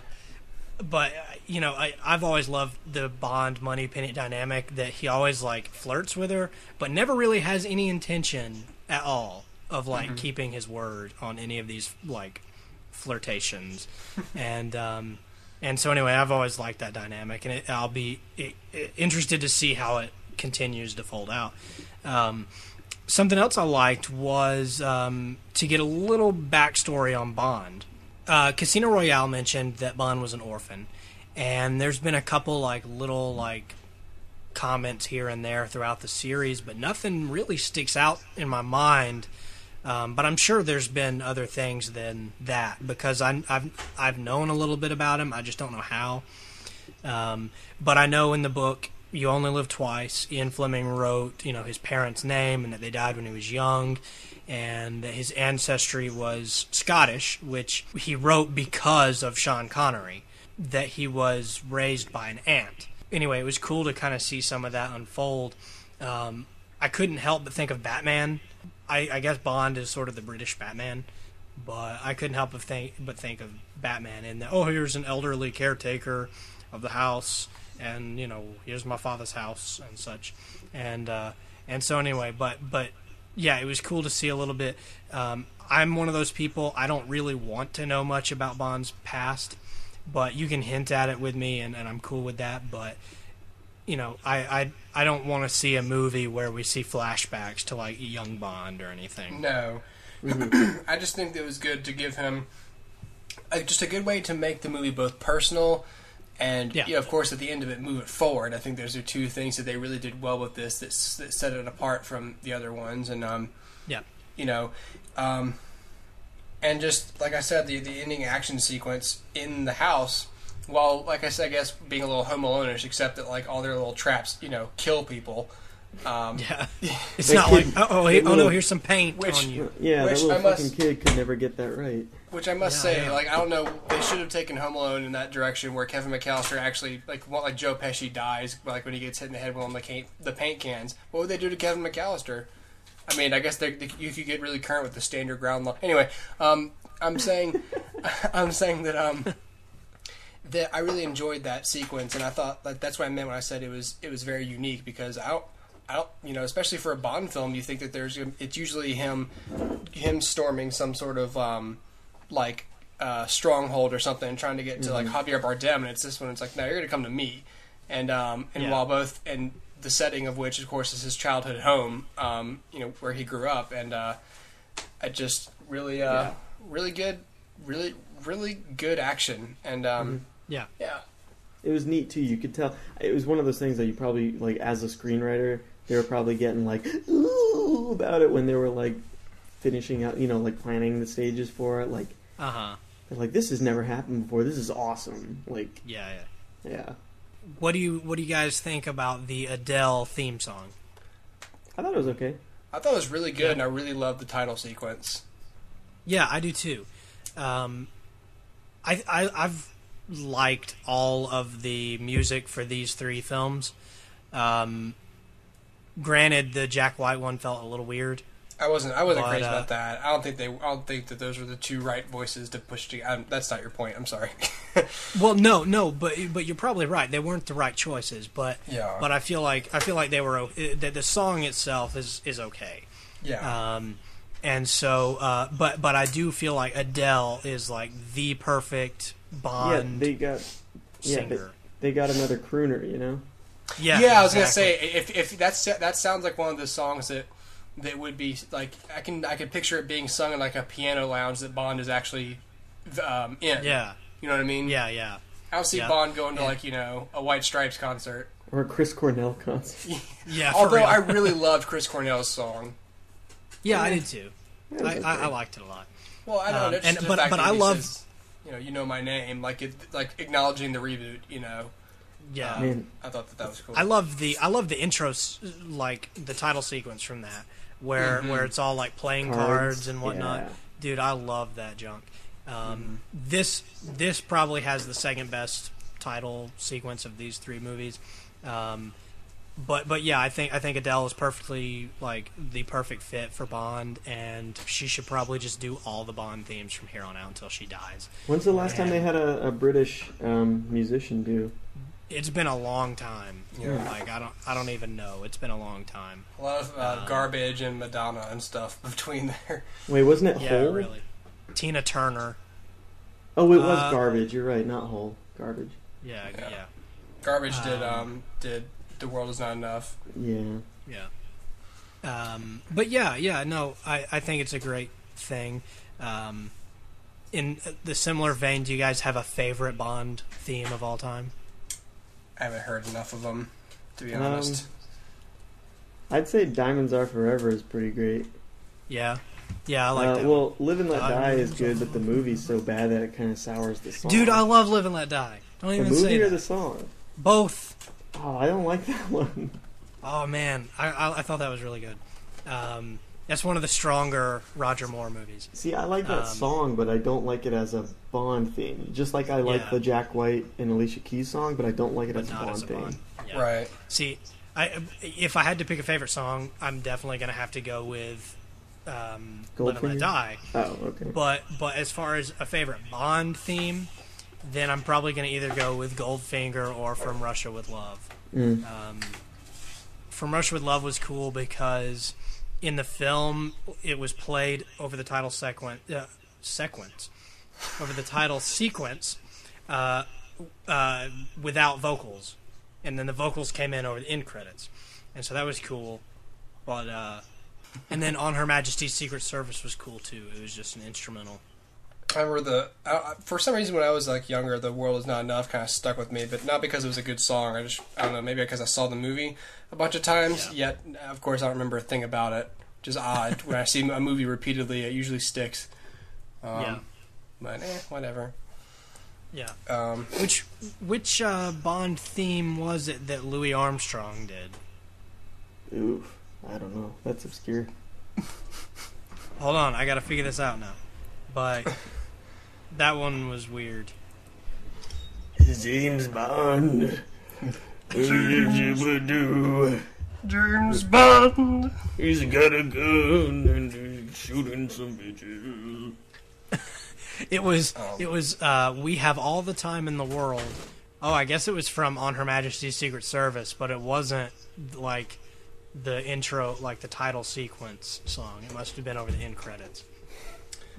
But, you know, I've always loved the Bond Moneypenny dynamic, that he always, like, flirts with her, but never really has any intention at all of like keeping his word on any of these like flirtations, and so anyway, I've always liked that dynamic, and I'll be interested to see how it continues to fold out. Something else I liked was to get a little backstory on Bond. Casino Royale mentioned that Bond was an orphan, and there's been a couple like little like comments here and there throughout the series, but nothing really sticks out in my mind. But I'm sure there's been other things than that, because I've known a little bit about him. I just don't know how. But I know in the book You Only Live Twice, Ian Fleming wrote, his parents' name and that they died when he was young, and that his ancestry was Scottish, which he wrote because of Sean Connery, that he was raised by an aunt. Anyway, it was cool to kind of see some of that unfold. I couldn't help but think of Batman. I guess Bond is sort of the British Batman, but I couldn't help but think of Batman in that, here's an elderly caretaker of the house, and here's my father's house and such, and so anyway, but yeah, it was cool to see a little bit. I'm one of those people, I don't really want to know much about Bond's past, but you can hint at it with me, and I'm cool with that. But I don't want to see a movie where we see flashbacks to like young Bond or anything. No. I just think that it was good to give him just a good way to make the movie both personal and, of course, at the end of it, move it forward. I think those are two things that they really did well with this that set it apart from the other ones. And, and just, like I said, the ending action sequence in the house, well, like I said, I guess being a little Home Alone-ish, except that, like, all their little traps, kill people. It's not like, no, here's some paint on you. Yeah, that little fucking kid could never get that right. Which I must say, like, I don't know, they should have taken Home Alone in that direction where Kevin McAllister actually, like Joe Pesci dies, like when he gets hit in the head with one of the paint cans. What would they do to Kevin McAllister? I mean, I guess you could get really current with the standard ground law. Anyway, I'm saying that that I really enjoyed that sequence, and I thought that's what I meant when I said it was very unique, because I don't, especially for a Bond film, you think that it's usually him storming some sort of stronghold or something and trying to get to like Javier Bardem, and it's this one. It's like, no, you're gonna come to me, and while both and the setting of which, of course, is his childhood home, where he grew up, and I just really good, really good action, and it was neat too. You could tell it was one of those things that you probably, like, as a screenwriter, they were probably getting like ooh about it when they were like finishing out, like planning the stages for it. Like, they're like, this has never happened before. This is awesome. Like, yeah. What do you guys think about the Adele theme song? I thought it was okay. I thought it was really good, and I really loved the title sequence. Yeah, I do too. I've liked all of the music for these three films. Granted, the Jack White one felt a little weird. I wasn't crazy about that. I don't think that those were the two right voices to push together. That's not your point. I'm sorry. Well, no, but you're probably right. They weren't the right choices, but I feel like they were. That the song itself is okay. Yeah. And so, but I do feel like Adele is like the perfect Bond. singer. They got another crooner, Yeah, I was gonna say if that sounds like one of the songs that would be like I can picture it being sung in like a piano lounge that Bond is actually in. Yeah, you know what I mean? Yeah. I don't see Bond going to like a White Stripes concert or a Chris Cornell concert. Yeah, although I really loved Chris Cornell's song. Yeah, I did too. I liked it a lot. Well, I don't know, but I love says, you know my name, like acknowledging the reboot. Yeah, I thought that was cool. I love the intros, like the title sequence from that, where it's all like playing cards and whatnot. Yeah. Dude, I love that junk. This probably has the second best title sequence of these three movies. But yeah, I think Adele is perfectly like the perfect fit for Bond, and she should probably just do all the Bond themes from here on out until she dies. When's the last time they had a British musician do it's been a long time. Yeah. Like I don't even know. It's been a long time. A lot of Garbage and Madonna and stuff between there. Wait, wasn't it Yeah, Hole? really. Tina Turner. Oh, it was Garbage. You're right, not Hole. Garbage. Yeah. Garbage did The World Is Not Enough. Yeah. But no, I think it's a great thing. In the similar vein, do you guys have a favorite Bond theme of all time? I haven't heard enough of them, to be honest. I'd say Diamonds Are Forever is pretty great. Yeah, I like that. Well, Live and Let Die is good, but the movie's so bad that it kind of sours the song. Dude, I love Live and Let Die. Don't even say that. The movie or the song? Both. Oh, I don't like that one. Oh man, I thought that was really good. That's one of the stronger Roger Moore movies. See, I like that song, but I don't like it as a Bond theme. Just like I like the Jack White and Alicia Keys song, but I don't like it as a Bond theme. Yeah. Right. See, if I had to pick a favorite song, I'm definitely going to have to go with Live and Let Die. Oh, okay. But as far as a favorite Bond theme, then I'm probably going to either go with Goldfinger or From Russia with Love. From Russia with Love was cool because in the film it was played over the title sequence, without vocals, and then the vocals came in over the end credits, and so that was cool. But and then On Her Majesty's Secret Service was cool too. It was just an instrumental. I remember for some reason when I was like younger, The World Is Not Enough kind of stuck with me, but not because it was a good song. I don't know, maybe because I saw the movie a bunch of times. Yet, of course, I don't remember a thing about it. Which is odd. When I see a movie repeatedly, it usually sticks. But whatever. Yeah. Which Bond theme was it that Louis Armstrong did? Oof, I don't know. That's obscure. Hold on, I gotta figure this out now. But that one was weird. James Bond. James Bond. He's got a gun and he's shooting some bitches. It was We Have All the Time in the World. Oh, I guess it was from On Her Majesty's Secret Service, but it wasn't like the intro, like the title sequence song. It must have been over the end credits.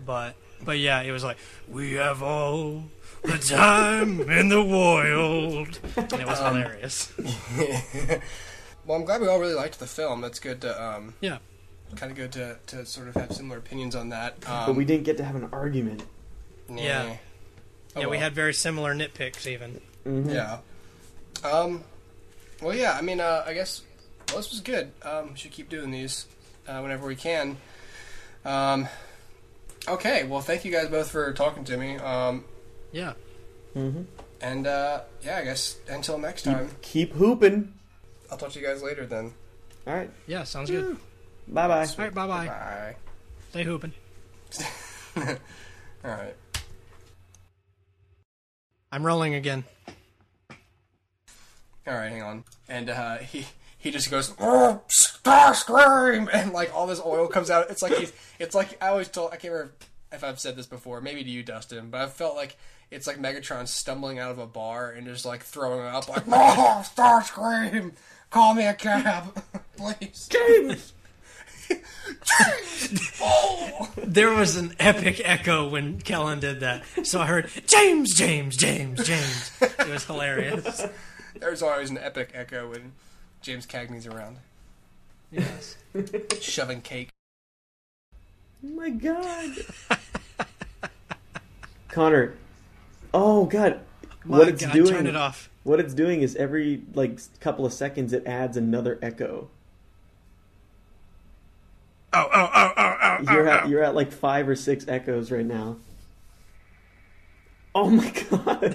But yeah, it was like, we have all the time in the world. And it was hilarious. Well, I'm glad we all really liked the film. That's good to, kind of good to sort of have similar opinions on that. But we didn't get to have an argument. Yeah. We had very similar nitpicks even. Mm-hmm. Yeah. Well, yeah, I mean, I guess this was good. We should keep doing these whenever we can. Okay, well, thank you guys both for talking to me. Yeah. Mm-hmm. And, I guess until next time. Keep hooping. I'll talk to you guys later then. All right. Yeah, sounds good. Bye-bye. All right, bye-bye. Bye. Stay hooping. All right. I'm rolling again. All right, hang on. And he just goes, oh, Starscream, and like all this oil comes out. It's like I always told, I can't remember if I've said this before, maybe to you, Dustin, but I felt like it's like Megatron stumbling out of a bar and just like throwing up like, oh, Starscream, call me a cab, please. James! James! Oh! There was an epic echo when Kellan did that. So I heard, James, James, James, James. It was hilarious. There's always an epic echo when James Cagney's around. Yes. Shoving cake. Oh my god. Connor. Oh god. What it's doing. Turn it off. What it's doing is every like couple of seconds it adds another echo. You're at like 5 or 6 echoes right now. Oh my god.